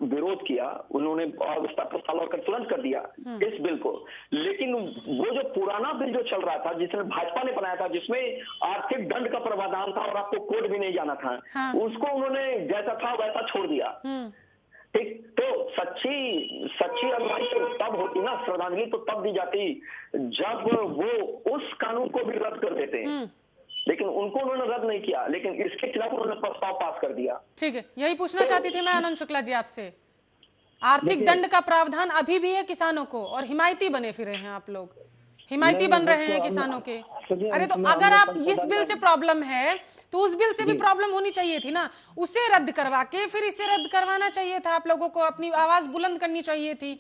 विरोध किया, उन्होंने और कर तुरंत कर दिया इस बिल को। लेकिन वो जो पुराना बिल जो चल रहा था, जिसने भाजपा ने बनाया था, जिसमें आर्थिक दंड का प्रावधान था और आपको कोर्ट भी नहीं जाना था, हाँ। उसको उन्होंने जैसा था वैसा छोड़ दिया। ठीक, तो सच्ची अगुवाई तो तब होती ना, श्रद्धांजलि तो तब दी जाती जब वो उस कानून को भी रद्द कर देते हैं। लेकिन उनको उन्होंने रद्द नहीं किया, लेकिन इसके खिलाफ उन्होंने प्रस्ताव पास कर दिया। ठीक है, यही पूछना चाहती थी मैं आनंद शुक्ला जी आपसे। आर्थिक दंड का प्रावधान अभी भी है किसानों को, और हिमायती बने फिरे हैं आप लोग, हिमायती बन रहे हैं किसानों के। अरे तो अगर आप इस बिल से प्रॉब्लम है तो उस बिल से भी प्रॉब्लम होनी चाहिए थी ना, उसे रद्द करवा के फिर इसे रद्द करवाना चाहिए था। आप लोगों को अपनी आवाज बुलंद करनी चाहिए थी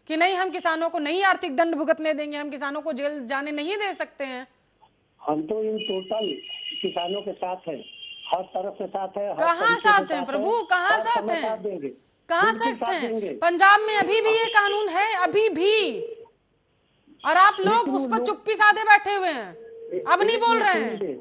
कि नहीं, हम किसानों को नहीं आर्थिक दंड भुगतने देंगे, हम किसानों को जेल जाने नहीं दे सकते हैं। हम तो इन टोटल किसानों के साथ है, हर तरफ से साथ है। कहाँ साथ हैं प्रभु, कहाँ साथ हैं? कहाँ साथ हैं? पंजाब में अभी भी ये कानून है, अभी भी, और आप लोग उस पर चुप्पी साधे बैठे हुए हैं, अब नहीं बोल रहे हैं।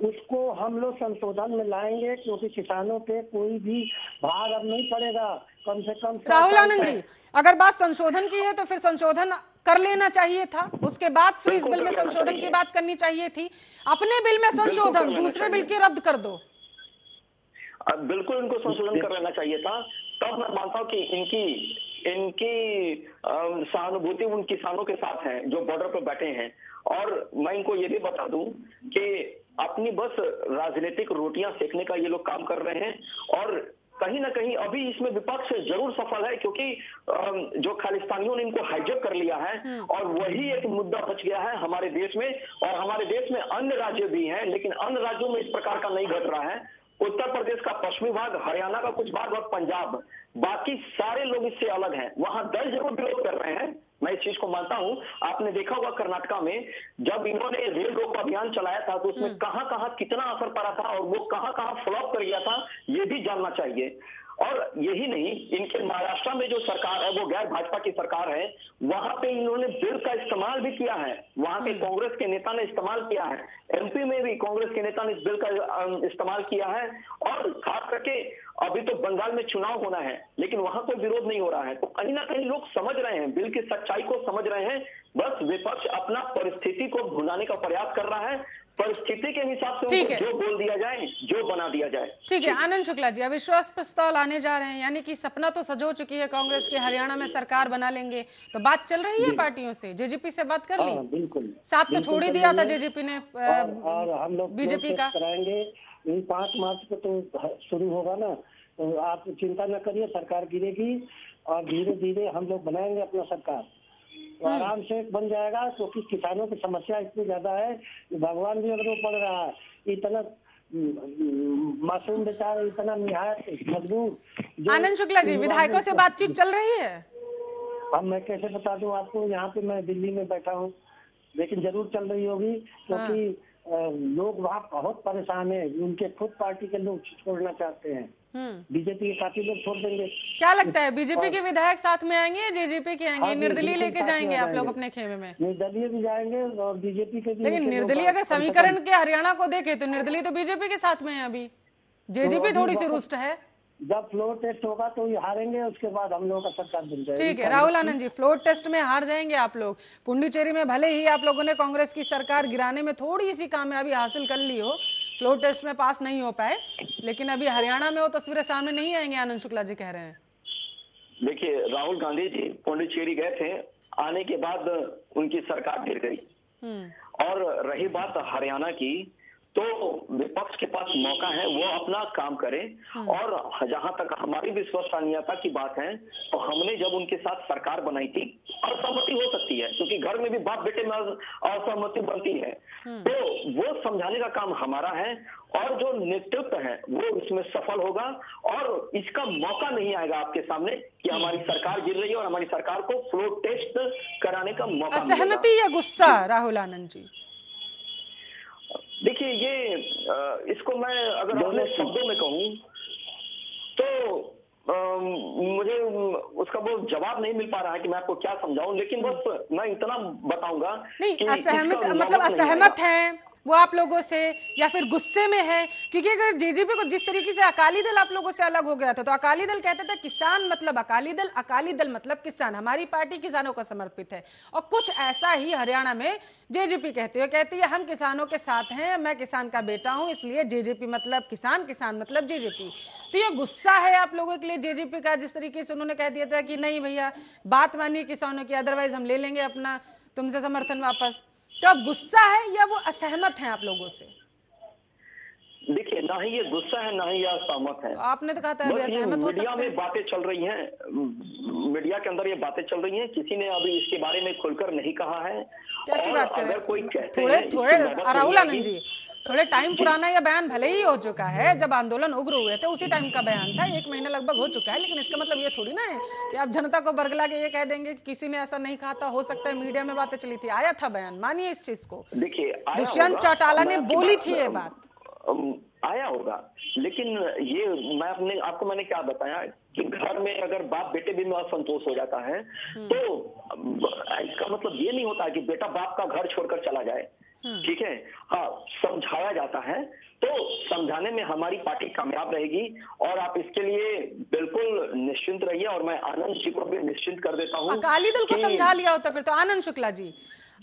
उसको हम लोग संशोधन में लाएंगे, क्योंकि किसानों पे कोई भी भार अब नहीं पड़ेगा, कम से कम। राहुल आनंद जी, अगर बात संशोधन की है तो फिर संशोधन कर लेना चाहिए था, उसके बाद फिर इस बिल में संशोधन की बात करनी चाहिए थी। अपने बिल में संशोधन, दूसरे बिल की रद्द कर दो। बिल्कुल इनको संशोधन कर लेना चाहिए था। तब मैं मानता हूँ कि इनकी सहानुभूति उन किसानों के साथ है जो बॉर्डर पर बैठे हैं। और मैं इनको ये भी बता दूं कि अपनी बस राजनीतिक रोटियां सेकने का ये लोग काम कर रहे हैं, और कहीं ना कहीं अभी इसमें विपक्ष जरूर सफल है, क्योंकि जो खालिस्तानियों ने इनको हाईजैक कर लिया है, और वही एक मुद्दा बच गया है हमारे देश में। और हमारे देश में अन्य राज्य भी हैं, लेकिन अन्य राज्यों में इस प्रकार का नहीं घट रहा है। उत्तर प्रदेश का पश्चिमी भाग, हरियाणा का कुछ भाग और पंजाब, बाकी सारे लोग इससे अलग हैं। वहां 10 जगह विरोध कर रहे हैं, मैं इस चीज को मानता हूं। आपने देखा होगा कर्नाटका में जब इन्होंने रेल रोको अभियान चलाया था, तो उसमें कहां कहां कितना असर पड़ा था और वो कहां कहां फ्लॉप कर गया था, ये भी जानना चाहिए। और यही नहीं, इनके महाराष्ट्र में जो सरकार है वो गैर भाजपा की सरकार है, वहां पे इन्होंने बिल का इस्तेमाल भी किया है, वहां के कांग्रेस के नेता ने इस्तेमाल किया है। एमपी में भी कांग्रेस के नेता ने इस बिल का इस्तेमाल किया है। और खास करके अभी तो बंगाल में चुनाव होना है, लेकिन वहां कोई विरोध नहीं हो रहा है। तो कहीं ना कहीं लोग समझ रहे हैं, बिल की सच्चाई को समझ रहे हैं। बस विपक्ष अपना परिस्थिति को भुनाने का प्रयास कर रहा है, परिस्थिति के हिसाब से जो बोल दिया जाए, जो बना दिया जाए। ठीक है आनंद शुक्ला जी, अविश्वास प्रस्ताव लाने जा रहे हैं, यानी कि सपना तो सजो चुकी है कांग्रेस के, हरियाणा में सरकार बना लेंगे, तो बात चल रही है पार्टियों से, जेजेपी से बात कर ली? बिल्कुल, साथ तो छोड़ ही दिया था जेजेपी ने, और हम लोग बीजेपी का कराएंगे। 5 मार्च को तो शुरू होगा ना, तो आप चिंता न करिए, सरकार गिरेगी और धीरे धीरे हम लोग बनाएंगे अपना सरकार, तो आराम से बन जाएगा। क्योंकि किसानों की समस्या इतनी ज्यादा है, भगवान भी अगर वो पड़ रहा है, इतना मासूम बेचारा, इतना निहायत मजबूर। आनंद शुक्ला जी, विधायकों से बातचीत चल रही है? अब मैं कैसे बता दूं आपको, यहाँ पे मैं दिल्ली में बैठा हूँ, लेकिन जरूर चल रही होगी, क्योंकि लोग वहाँ बहुत परेशान है। उनके खुद पार्टी के लोग छोड़ना चाहते हैं, बीजेपी के साथी लोग छोड़ देंगे। क्या लगता है, बीजेपी के विधायक साथ में आएंगे या जेजेपी के आएंगे? निर्दलीय लेके जाएंगे आप लोग अपने खेमे में? निर्दलीय भी जाएंगे और बीजेपी के भी। लेकिन निर्दलीय अगर समीकरण के हरियाणा को देखे तो निर्दलीय तो बीजेपी के साथ में है, अभी जेजेपी थोड़ी सी रुष्ट है। जब फ्लोर टेस्ट होगा तो ये हारेंगे, उसके बाद हम लोगों का सरकार बन जाएगी। ठीक है राहुल आनंद जी, फ्लोर टेस्ट में हार जाएंगे आप लोग। पुंडुचेरी में भले ही आप लोगों ने कांग्रेस की सरकार गिराने में थोड़ी सी कामयाबी हासिल कर ली हो, फ्लोर टेस्ट में पास नहीं हो पाए, लेकिन अभी हरियाणा में वो तस्वीरें सामने नहीं आएंगे, आनंद शुक्ला जी कह रहे हैं। देखिए, राहुल गांधी जी पुंडुचेरी गए थे, आने के बाद उनकी सरकार गिर गई। और रही बात हरियाणा की, तो विपक्ष के पास मौका है, वो अपना काम करे। और जहां तक हमारी विश्वसनीयता की बात है, तो हमने जब उनके साथ सरकार बनाई थी, असहमति हो सकती है क्योंकि घर में भी बाप बेटे में असहमति बनती है, तो वो समझाने का काम हमारा है और जो नेतृत्व है वो इसमें सफल होगा और इसका मौका नहीं आएगा आपके सामने कि हमारी सरकार गिर रही है और हमारी सरकार को फ्लोर टेस्ट कराने का मौका। असहमति या गुस्सा राहुल आनंद जी? देखिए, ये इसको मैं अगर अपने शब्दों में कहूं तो मुझे उसका वो जवाब नहीं मिल पा रहा है कि मैं आपको क्या समझाऊं, लेकिन बस मैं इतना बताऊंगा नहीं, असहमत मतलब असहमत हैं वो आप लोगों से या फिर गुस्से में है? क्योंकि अगर जेजेपी को जिस तरीके से अकाली दल आप लोगों से अलग हो गया था, तो अकाली दल कहता था किसान मतलब अकाली दल मतलब किसान, हमारी पार्टी किसानों को समर्पित है, और कुछ ऐसा ही हरियाणा में जेजेपी कहती है हम किसानों के साथ हैं, मैं किसान का बेटा हूं, इसलिए जेजेपी मतलब किसान, किसान मतलब जेजेपी। तो ये गुस्सा है आप लोगों के लिए जेजेपी का, जिस तरीके से उन्होंने कह दिया था कि नहीं भैया बात मानिए किसानों की, अदरवाइज हम ले लेंगे अपना तुमसे समर्थन वापस। तो अब गुस्सा है या वो असहमत हैं आप लोगों से? देखिए, ना ही ये गुस्सा है ना ही ये असहमत है। तो आपने तो कहा था अभी असहमत हो सकते हैं। मीडिया में बातें चल रही हैं, मीडिया के अंदर ये बातें चल रही हैं, किसी ने अभी इसके बारे में खुलकर नहीं कहा है। कैसी बात कर रहे हैं? कोई थोड़े राहुल आनंद जी, थोड़े टाइम पुराना यह बयान भले ही हो चुका है, जब आंदोलन उग्र हुए थे उसी टाइम का बयान था, 1 महीना लगभग हो चुका है, लेकिन इसका मतलब ये थोड़ी ना है कि आप जनता को बरगला के ये कह देंगे कि किसी ने ऐसा नहीं कहा था, हो सकता है मीडिया में बातें चली थी, आया था बयान, मानिए इस चीज को। देखिए, दुष्यंत चौटाला ने बोली थी ये बात, आया होगा, लेकिन ये आपको मैंने क्या बताया कि घर में अगर बाप बेटे भी में असंतोष हो जाता है तो इसका मतलब ये नहीं होता कि बेटा बाप का घर छोड़कर चला जाए, ठीक है। हाँ, समझाया जाता है, तो समझाने में हमारी पार्टी कामयाब रहेगी और आप इसके लिए बिल्कुल निश्चिंत रहिए और मैं आनंद जी को भी निश्चिंत कर देता हूँ। अकाली दल को समझा लिया होता फिर तो। आनंद शुक्ला जी,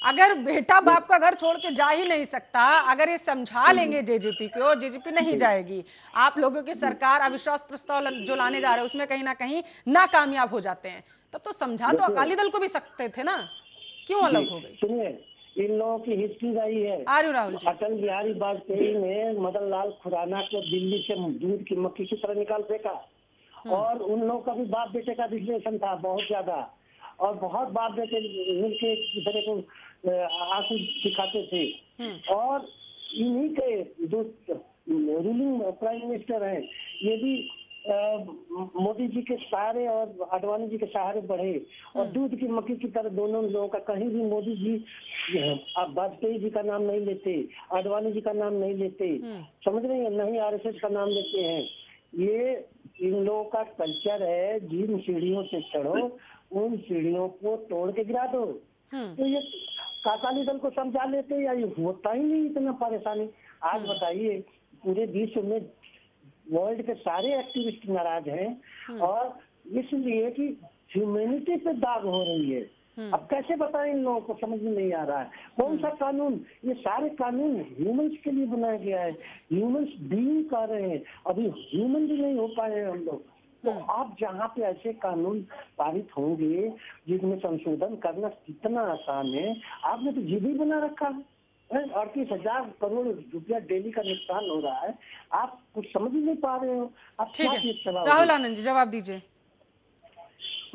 अगर बेटा बाप का घर छोड़ के जा ही नहीं सकता, अगर ये समझा लेंगे जेजेपी को, जेजेपी नहीं जाएगी, आप लोगों की सरकार अविश्वास प्रस्ताव जो लाने जा रहे हैं उसमें कहीं ना कहीं नाकामयाब हो जाते हैं, तब तो समझा तो अकाली दल को भी सकते थे ना, क्यों अलग हो गई? सुनिए, इन लोगों की हिस्ट्री रही है। राहुल जी, अटल बिहारी वाजपेयी ने मदन लाल खुराना को दिल्ली से दूध की मक्खी की तरह निकाल फेंका, और उन लोगों का भी बाप बेटे का रिलेशन था बहुत ज्यादा, और बहुत बाप बेटे मिलके एक दूसरे को आंसू दिखाते थे। और इन्हीं के जो रूलिंग प्राइम मिनिस्टर हैं, ये भी मोदी जी के सहारे और आडवाणी जी के सहारे बढ़े, और दूध की मक्खी की तरह दोनों लोगों का, कहीं भी मोदी जी वाजपेयी जी का नाम नहीं लेते, आडवाणी जी का नाम नहीं लेते, समझ रहे हैं, नहीं आरएसएस का नाम लेते हैं। ये इन लोगों का कल्चर है, जिन सीढ़ियों से चढ़ो उन सीढ़ियों को तोड़ के गिरा दो। तो ये अकाली दल को समझा लेते या ये होता ही नहीं इतना परेशानी। आज बताइए, पूरे विश्व में वर्ल्ड के सारे एक्टिविस्ट नाराज हैं, और इसलिए कि ह्यूमैनिटी पे दाग हो रही है। अब कैसे बताएं इन लोगों को, समझ में नहीं आ रहा है। कौन सा कानून, ये सारे कानून ह्यूमंस के लिए बनाया गया है, ह्यूमंस बीइंग कर रहे हैं, अभी ह्यूमन भी नहीं हो पाए हैं हम लोग। तो आप जहाँ पे ऐसे कानून पारित होंगे जिसमें संशोधन करना कितना आसान है, आपने तो जीबी बना रखा है। 38,000 करोड़ रुपया डेली का नुकसान हो रहा है, आप कुछ समझ ही नहीं पा रहे हो। आप ठीक है, राहुल आनंद जी जवाब दीजिए।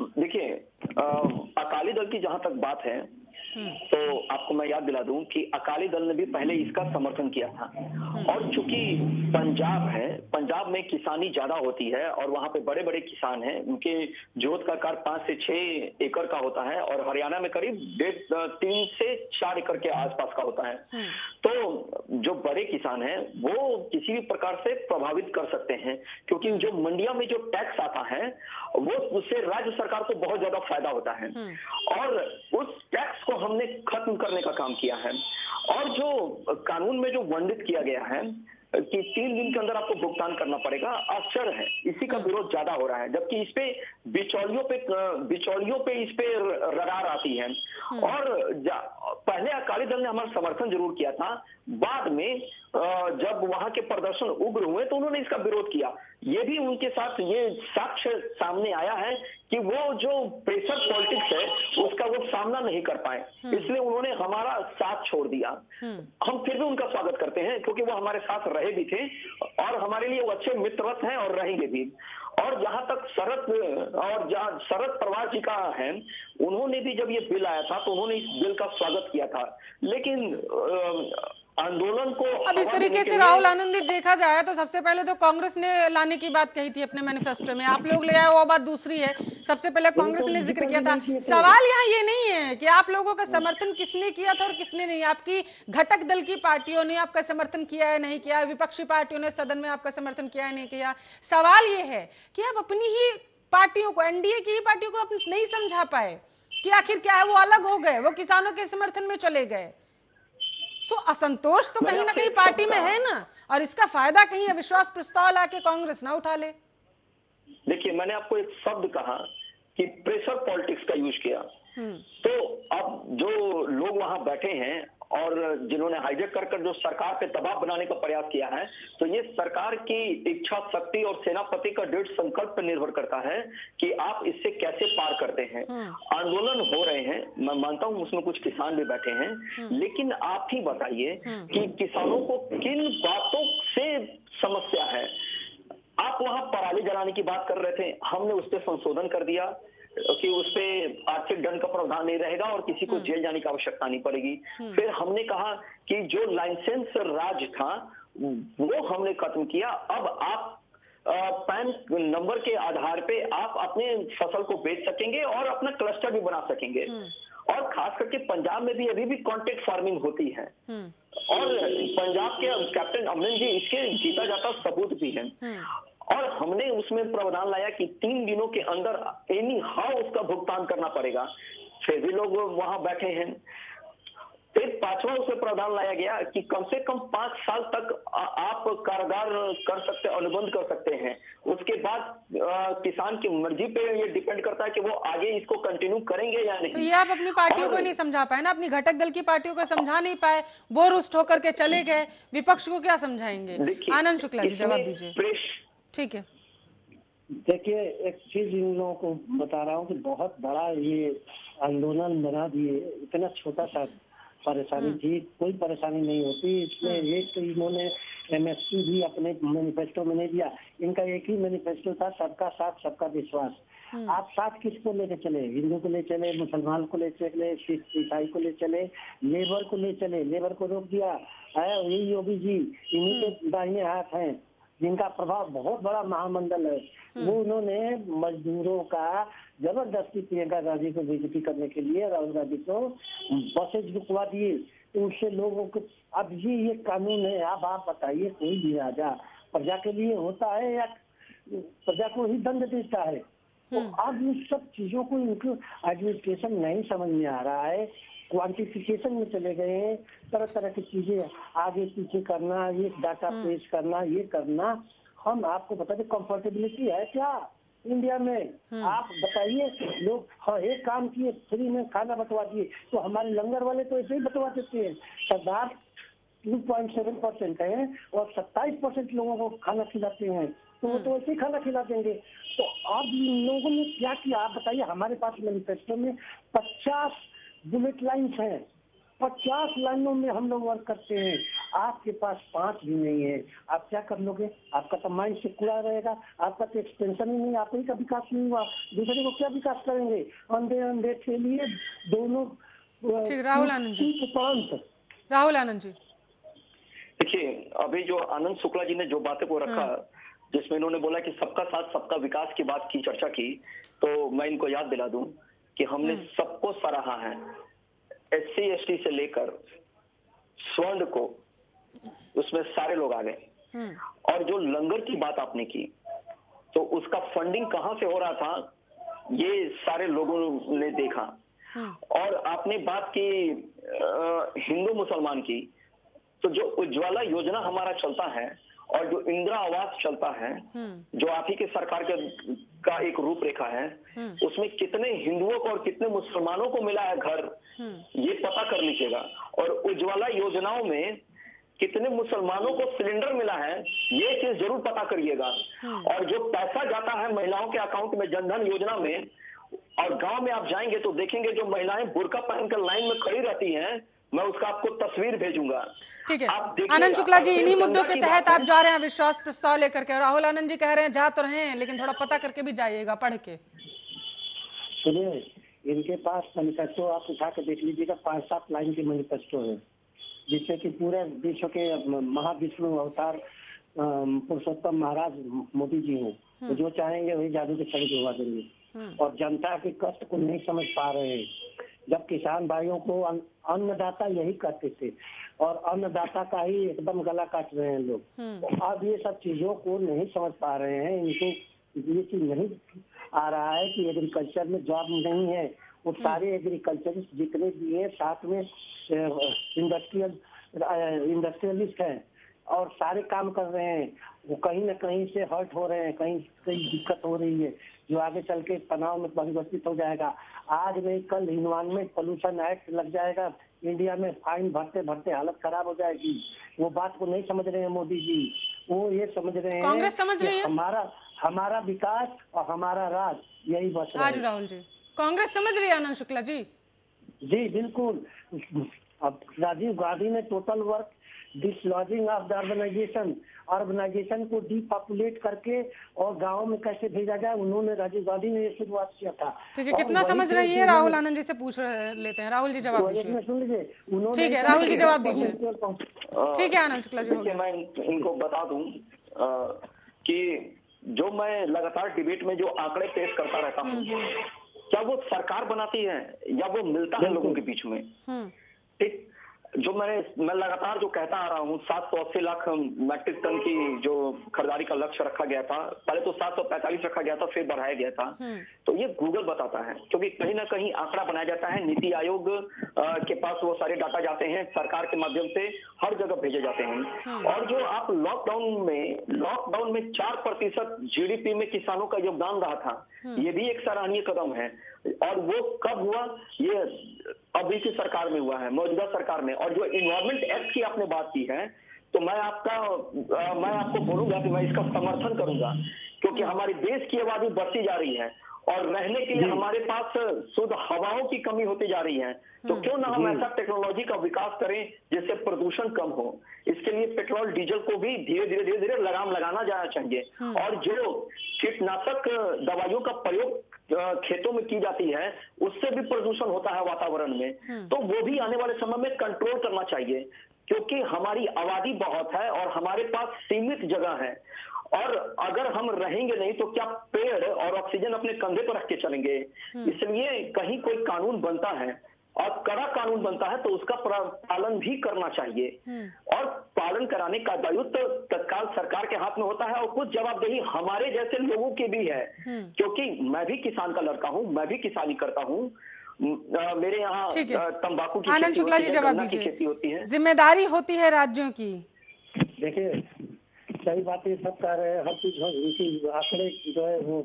देखिए, अकाली दल की जहां तक बात है, तो आपको मैं याद दिला दूं कि अकाली दल ने भी पहले इसका समर्थन किया था, और चूंकि पंजाब है, पंजाब में किसानी ज्यादा होती है और वहां पे बड़े बड़े किसान हैं, उनके जोत का आकार 5 से 6 एकड़ का होता है, और हरियाणा में करीब 3 से 4 एकड़ के आसपास का होता है। तो जो बड़े किसान हैं वो किसी भी प्रकार से प्रभावित कर सकते हैं, क्योंकि जो मंडिया में जो टैक्स आता है वो उससे राज्य सरकार को बहुत ज्यादा फायदा होता है, और उस टैक्स को हमने खत्म करने का काम किया है। और जो कानून में जो वर्णित किया गया है कि 3 दिन के अंदर आपको भुगतान करना पड़ेगा, आश्चर्य है, इसी का विरोध ज्यादा हो रहा है, जबकि इस पे बिचौलियों पे इस पे रडार आती है। और पहले अकाली दल ने हमारा समर्थन जरूर किया था, बाद में जब वहां के प्रदर्शन उग्र हुए तो उन्होंने इसका विरोध किया, ये भी उनके साथ ये साक्ष्य सामने आया है कि वो जो प्रेशर पॉलिटिक्स है उसका वो सामना नहीं कर पाए, इसलिए उन्होंने हमारा साथ छोड़ दिया। हम फिर भी उनका स्वागत करते हैं क्योंकि वो हमारे साथ रहे भी थे और हमारे लिए वो अच्छे मित्रवत हैं और रहेंगे भी। और जहां तक शरद पवार जी का है, उन्होंने भी जब ये बिल आया था तो उन्होंने इस बिल का स्वागत किया था, लेकिन आंदोलन को अब इस तरीके से राहुल आनंद देखा जाए तो सबसे पहले तो कांग्रेस ने लाने की बात कही थी अपने मैनिफेस्टो में, आप लोग ले आए वो बात दूसरी है। सबसे पहले कांग्रेस ने जिक्र किया था। सवाल यहाँ ये नहीं है कि आप लोगों का समर्थन किसने किया था और किसने नहीं, आपकी घटक दल की पार्टियों ने आपका समर्थन किया है नहीं किया, विपक्षी पार्टियों ने सदन में आपका समर्थन किया है नहीं किया। सवाल ये है कि आप अपनी ही पार्टियों को, एनडीए की ही पार्टियों को नहीं समझा पाए कि आखिर क्या है, वो अलग हो गए, वो किसानों के समर्थन में चले गए। सो असंतोष तो कहीं ना कहीं पार्टी में है ना, और इसका फायदा कहीं अविश्वास प्रस्ताव लाके कांग्रेस ना उठा ले। देखिए, मैंने आपको एक शब्द कहा कि प्रेशर पॉलिटिक्स का यूज किया, तो अब जो लोग वहां बैठे हैं और जिन्होंने हाईजैक कर जो सरकार पे दबाव बनाने का प्रयास किया है, तो ये सरकार की इच्छा शक्ति और सेनापति का दृढ़ संकल्प पर निर्भर करता है कि आप इससे कैसे पार करते हैं। आंदोलन हो रहे हैं, मैं मानता हूं उसमें कुछ किसान भी बैठे हैं, लेकिन आप ही बताइए कि किसानों को किन बातों से समस्या है। आप वहां पराली जलाने की बात कर रहे थे, हमने उस पर संशोधन कर दिया कि उसपे आर्थिक दंड का प्रावधान नहीं रहेगा और किसी को जेल जाने की आवश्यकता नहीं पड़ेगी। फिर हमने कहा कि जो लाइसेंस राज था वो हमने खत्म किया। अब आप पैन नंबर के आधार पे आप अपने फसल को बेच सकेंगे और अपना क्लस्टर भी बना सकेंगे। और खास करके पंजाब में भी अभी भी कॉन्ट्रैक्ट फार्मिंग होती है और पंजाब के कैप्टन अमरिंदर जी इसके जीता जाता सबूत भी है। और हमने उसमें प्रावधान लाया कि 3 दिनों के अंदर एनी हाउ उसका भुगतान करना पड़ेगा। फिर भी लोग वहां बैठे हैं। फिर 5वां उसमें प्रावधान लाया गया कि कम से कम 5 साल तक आप कारागार कर सकते, अनुबंध कर सकते हैं। उसके बाद किसान की मर्जी पे ये डिपेंड करता है कि वो आगे इसको कंटिन्यू करेंगे या नहीं। तो ये आप अपनी पार्टियों को नहीं समझा पाए ना, अपनी घटक दल की पार्टियों को समझा नहीं पाए, वो रुष्ट होकर के चले गए, विपक्ष को क्या समझाएंगे? आनंद शुक्ला जी जवाब दीजिए। ठीक है, देखिए एक चीज इन लोगों को बता रहा हूँ कि बहुत बड़ा ये आंदोलन बना दिए, इतना छोटा सा परेशानी थी, कोई परेशानी नहीं होती। इसमें एक तो इन्होंने एमएसपी भी अपने मैनिफेस्टो में नहीं दिया, इनका एक ही मैनिफेस्टो था, सबका साथ सबका विश्वास। आप साथ किसको लेके चले? हिंदू को ले चले, मुसलमान को ले चले, सिख ईसाई को ले चले, लेबर को ले चले, लेबर को रोक दिया है। यही योगी जी इन्हीं के दाहिने हाथ हैं जिनका प्रभाव बहुत बड़ा महामंडल है। वो उन्होंने मजदूरों का जबरदस्ती प्रियंका गांधी को बेइज्जती करने के लिए राहुल गांधी को बसेज रुकवा दिए, तो उससे लोगों को अब ये कानून है। अब आप बताइए, कोई भी राजा प्रजा के लिए होता है या प्रजा को ही दंड देता है? तो अब इस सब चीजों को इनको एडमिनिस्ट्रेशन नहीं समझ में आ रहा है, क्वांटिफिकेशन में चले गए हैं, तरह तरह की चीजें आगे पीछे करना, ये डाटा पेश करना, ये करना। हम आपको बता दें, कंफर्टेबिलिटी है क्या इंडिया में? आप बताइए, लोग एक काम किए, फ्री में खाना बंटवा दिए, तो हमारे लंगर वाले तो ऐसे ही बंटवा देते हैं। सरदार 2.7% है और 27% लोगों को खाना खिलाते हैं, तो वो तो ऐसे ही खाना खिला देंगे। तो अब इन लोगों ने क्या किया आप बताइए? हमारे पास मैनिफेस्टो में 50 बुलेट लाइन्स हैं, 50 लाइनों में हम लोग वर्क करते हैं। आपके पास 5 भी नहीं है, आप क्या कर लोगे? आपका तो माइंड से पूरा रहेगा, आपका तो एक्सपेंशन ही नहीं, आप ही का विकास नहीं हुआ, दूसरे को क्या विकास करेंगे? अंधे अंधे के लिए दोनों। राहुल आनंद जी, राहुल आनंद जी देखिए, अभी जो आनंद शुक्ला जी ने जो बातें को रखा, जिसमें इन्होंने बोला कि सबका साथ सबका विकास की बात की, चर्चा की, तो मैं इनको याद दिला दूं कि हमने सबको सराहा है, SC ST से लेकर स्वर्ण को, उसमें सारे लोग आ गए। और जो लंगर की बात आपने की, तो उसका फंडिंग कहां से हो रहा था, ये सारे लोगों ने देखा। और आपने बात की हिंदू मुसलमान की, तो जो उज्ज्वला योजना हमारा चलता है और जो इंदिरा आवास चलता है, जो आप ही के सरकार का एक रूपरेखा है, उसमें कितने हिंदुओं को और कितने मुसलमानों को मिला है घर, ये पता कर लीजिएगा। और उज्ज्वला योजनाओं में कितने मुसलमानों को सिलेंडर मिला है, ये चीज जरूर पता करिएगा। और जो पैसा जाता है महिलाओं के अकाउंट में जनधन योजना में, और गांव में आप जाएंगे तो देखेंगे जो महिलाएं बुर्का पहनकर लाइन में खड़ी रहती हैं, मैं उसका आपको तस्वीर भेजूंगा। ठीक है आनंद शुक्ला जी, इन्हीं मुद्दों के तहत आप जा रहे हैं विश्वास प्रस्ताव लेकर के। राहुल आनंद जी कह रहे हैं जा तो रहे हैं, लेकिन थोड़ा पता करके भी जाइएगा, पढ़ के। सुनिए, इनके पास मैनिफेस्टो आप उठा के देख लीजिएगा, 5-7 लाइन के मैनिफेस्टो है, जिससे कि पूरे विश्व के महाविष्णु अवतार पुरुषोत्तम महाराज मोदी जी हैं, तो जो चाहेंगे वही जादू के छड़ी करवा देंगे। और जनता के कष्ट को नहीं समझ पा रहे हैं। जब किसान भाइयों को अन्नदाता यही कहते थे, और अन्नदाता का ही एकदम गला काट रहे हैं लोग। तो अब ये सब चीजों को नहीं समझ पा रहे हैं, इनको ये चीज नहीं आ रहा है कि एग्रीकल्चर में जॉब नहीं है। वो सारे एग्रीकल्चरिस्ट जितने भी हैं, साथ में इंडस्ट्रियलिस्ट हैं और सारे काम कर रहे हैं, वो कहीं न कहीं से हर्ट हो रहे हैं, कहीं दिक्कत हो रही है, जो आगे चल के तनाव में परिवर्तित हो जाएगा। आज नहीं कल इन्वायरमेंट पोल्यूशन एक्ट लग जाएगा इंडिया में, फाइन भरते भरते हालत खराब हो जाएगी। वो बात को नहीं समझ रहे हैं मोदी जी, वो ये समझ रहे हैं कांग्रेस समझ रही है हमारा विकास और हमारा राज यही बस रहा है। राहुल जी, कांग्रेस समझ रही है आनंद शुक्ला जी? जी बिल्कुल। अब राजीव गांधी ने total work dislodging of the urbanisation को डीपॉपुलेट करके और गाँव में कैसे भेजा जाए, उन्होंने राजीव गांधी ने ये शुरुआत किया था। ठीक है, कितना समझ रही है राहुल आनंद जी से पूछ लेते हैं। राहुल जी जवाब दीजिए। सुन लीजिए, ठीक है राहुल जी जवाब दीजिए। ठीक है आनंद शुक्ला जी, हो गया। मैं इनको बता दूं कि जो मैं लगातार डिबेट में जो आंकड़े पेश करता रहता हूँ, क्या वो सरकार बनाती है या वो मिलता है लोगों के बीच में? ठीक, जो मैं लगातार जो कहता आ रहा हूँ, 780 लाख मैट्रिक टन की जो खरीदारी का लक्ष्य रखा गया था, पहले तो 745 रखा गया था, फिर बढ़ाया गया था। तो ये गूगल बताता है, क्योंकि कहीं ना कहीं आंकड़ा बनाया जाता है, नीति आयोग के पास वो सारे डाटा जाते हैं, सरकार के माध्यम से हर जगह भेजे जाते हैं। और जो आप लॉकडाउन में 4% GDP में किसानों का योगदान रहा था, ये भी एक सराहनीय कदम है। और वो कब हुआ? ये अभी की सरकार में हुआ है, मौजूदा सरकार में। और जो इन्वायरमेंट एक्ट की आपने बात की है, तो मैं आपको बोलूंगा कि मैं इसका समर्थन करूंगा, क्योंकि हमारे देश की आबादी बढ़ती जा रही है और रहने के लिए हमारे पास शुद्ध हवाओं की कमी होती जा रही है। तो क्यों ना हम ऐसा टेक्नोलॉजी का विकास करें जिससे प्रदूषण कम हो। इसके लिए पेट्रोल डीजल को भी धीरे धीरे लगाम लगाना जाना चाहिए। और जो कीटनाशक दवाइयों का प्रयोग खेतों में की जाती है, उससे भी प्रदूषण होता है वातावरण में, तो वो भी आने वाले समय में कंट्रोल करना चाहिए, क्योंकि हमारी आबादी बहुत है और हमारे पास सीमित जगह है। और अगर हम रहेंगे नहीं तो क्या पेड़ और ऑक्सीजन अपने कंधे पर रख के चलेंगे? इसलिए कहीं कोई कानून बनता है और कड़ा कानून बनता है तो उसका पालन भी करना चाहिए। और पालन कराने का दायित्व तत्काल सरकार के हाथ में होता है, और कुछ जवाबदेही हमारे जैसे लोगों की भी है, क्योंकि मैं भी किसान का लड़का हूँ, मैं भी किसानी करता हूँ। मेरे यहाँ तंबाकू की आनंद शुक्ला जी जवाब खेती होती है। जिम्मेदारी होती है राज्यों की। देखिए सही बात है, सब कह रहे हैं, हर चीज उनकी आंकड़े जो है वो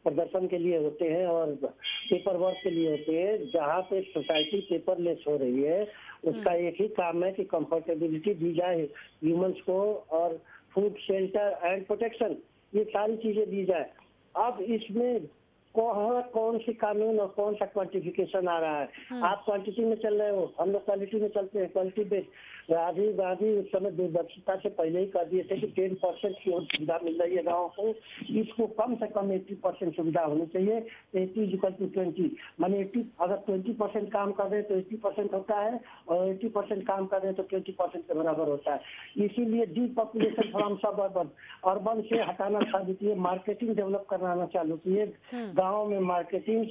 प्रदर्शन के लिए होते हैं और पेपर वर्क के लिए होते हैं। जहाँ पे सोसाइटी पेपरलेस हो रही है, उसका एक ही काम है कि कंफर्टेबिलिटी दी जाए ह्यूमंस को, और फूड, शेल्टर एंड प्रोटेक्शन, ये सारी चीजें दी जाए। अब इसमें कौन सी कानून और कौन सा क्वांटिफिकेशन आ रहा है? आप क्वांटिटी में चल रहे हो, हम लोग क्वालिटी में चलते हैं, क्वालिटी बेस्ड। राजीव गांधी उस समय दूरदर्शिता से पहले ही कर दिए थे कि 10% की और सुविधा मिल रही है गाँव को, इसको कम से कम 80% सुविधा होनी चाहिए। 80:20 माने 80, अगर 20% काम कर रहे हैं तो 80% होता है, और 80% काम कर रहे हैं तो 20% के बराबर होता है। इसीलिए डीपॉपुलेशन फ्रॉम सबअर्बन, अर्बन से हटाना चालू किए, मार्केटिंग डेवलप कराना चालू किए, गाँव में मार्केटिंग,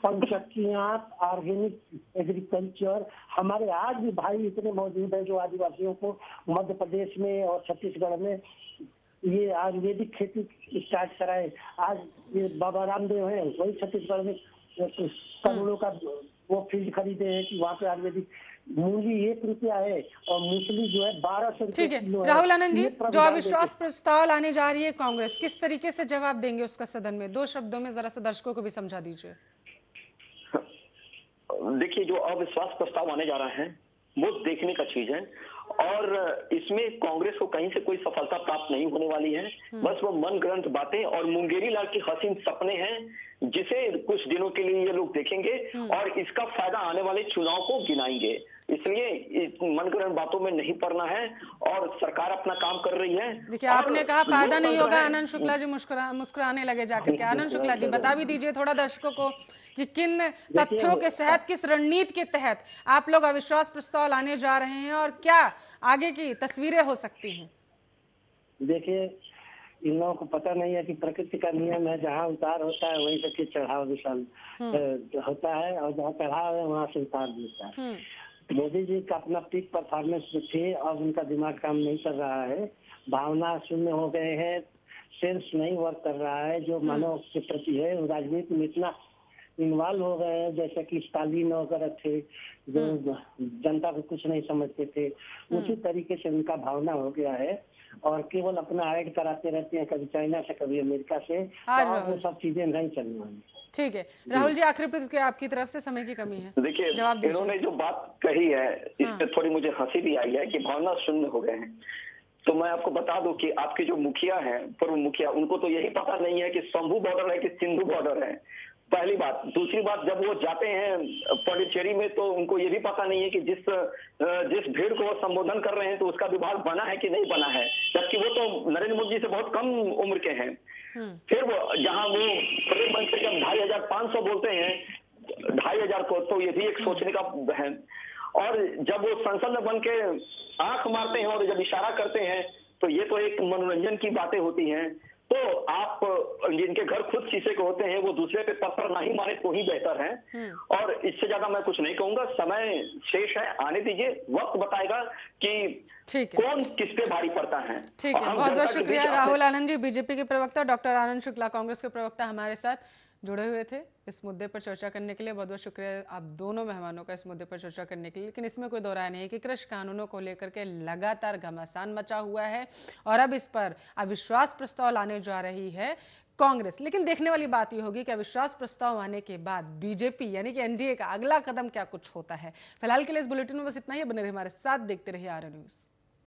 पंचक्कियाँ, ऑर्गेनिक एग्रीकल्चर। हमारे आज भी भाई इतने मौजूद हैं जो आदिवासियों को मध्य प्रदेश में और छत्तीसगढ़ में ये आयुर्वेदिक खेती स्टार्ट कराए। आज ये बाबा रामदेव हैं, वही छत्तीसगढ़ में करोड़ों का वो फील्ड खरीदे हैं कि वहाँ पे आयुर्वेदिक। मूली 1 रुपया है और मूंगफली जो है 1200 ठीक है राहुल आनंद जी, जो अविश्वास प्रस्ताव लाने जा रही है कांग्रेस, किस तरीके से जवाब देंगे उसका सदन में? 2 शब्दों में जरा सा दर्शकों को भी समझा दीजिए। देखिए, जो अविश्वास प्रस्ताव आने जा रहा है वो देखने का चीज है। और इसमें कांग्रेस को कहीं से कोई सफलता प्राप्त नहीं होने वाली है। बस वो मनगढ़ंत बातें और मुंगेरी लाल की हसीन सपने हैं जिसे कुछ दिनों के लिए ये लोग देखेंगे और इसका फायदा आने वाले चुनाव को गिनाएंगे। इसलिए मनगढ़ंत बातों में नहीं पड़ना है और सरकार अपना काम कर रही है। देखिए, आपने कहा फायदा नहीं होगा, आनंद शुक्ला जी मुस्कुराने लगे जाकर के। आनंद शुक्ला जी, बता भी दीजिए थोड़ा दर्शकों को कि किन तथ्यों के तहत, किस रणनीति के तहत आप लोग अविश्वास प्रस्ताव लाने जा रहे हैं और क्या आगे की तस्वीरें हो सकती हैं। देखिए, इन लोगों को पता नहीं है कि प्रकृति का नियम है, जहाँ उतार होता है वहीं से चढ़ाव विशाल होता है और जहाँ चढ़ाव है वहां से उतार मिलता है। मोदी जी का अपना पीक परफॉर्मेंस थे और उनका दिमाग काम नहीं कर रहा है, भावना शून्य हो गए हैं, सेंस नहीं वर्क कर रहा है जो मानव के प्रति है। राजनीति में इतना इन्वॉल्व हो गए हैं जैसे कि स्टालिन वगैरह थे जो जनता को कुछ नहीं समझते थे, उसी तरीके से उनका भावना हो गया है और केवल अपना ऐड कराते रहते हैं, कभी चाइना से कभी अमेरिका से, और वो सब चीजें नहीं चलने वाली। ठीक है राहुल जी, आखिरी प्रतिक्रिया आपकी तरफ से, समय की कमी है। देखिए, इन्होंने जो बात कही है इस पे थोड़ी मुझे हंसी भी आई है कि भावना शून्य हो गए हैं। तो मैं आपको बता दूं कि आपके जो मुखिया हैं, पूर्व मुखिया, उनको तो यही पता नहीं है कि शंभू बॉर्डर है कि सिंधु बॉर्डर है, पहली बात। दूसरी बात, जब वो जाते हैं पौंडीचेरी में तो उनको ये भी पता नहीं है कि जिस भीड़ को वो संबोधन कर रहे हैं तो उसका विभाग बना है कि नहीं बना है, जबकि वो तो नरेंद्र मोदी जी से बहुत कम उम्र के हैं। फिर वो जहां वो प्रदेश मंत्री जब 2500 बोलते हैं 2500 को, तो ये भी एक सोचने का है। और जब वो संसद में बन के आंख मारते हैं और जब इशारा करते हैं तो ये तो एक मनोरंजन की बातें होती हैं। तो आप जिनके घर खुद शीशे के होते हैं वो दूसरे पे पत्थर नहीं मारे तो ही बेहतर है। और इससे ज्यादा मैं कुछ नहीं कहूंगा, समय शेष है, आने दीजिए, वक्त बताएगा कि कौन किस पे भारी पड़ता है। ठीक है, बहुत बहुत शुक्रिया राहुल आनंद जी, बीजेपी के प्रवक्ता, डॉक्टर आनंद शुक्ला कांग्रेस के प्रवक्ता हमारे साथ जुड़े हुए थे इस मुद्दे पर चर्चा करने के लिए। बहुत बहुत शुक्रिया आप दोनों मेहमानों का इस मुद्दे पर चर्चा करने के लिए। लेकिन इसमें कोई दो राय नहीं है कि कृषि कानूनों को लेकर के लगातार घमासान मचा हुआ है और अब इस पर अविश्वास प्रस्ताव लाने जा रही है कांग्रेस। लेकिन देखने वाली बात यह होगी कि अविश्वास प्रस्ताव आने के बाद बीजेपी यानी कि एनडीए का अगला कदम क्या कुछ होता है। फिलहाल के लिए इस बुलेटिन में बस इतना ही। बने रहिए हमारे साथ, देखते रहिए आरएन न्यूज़।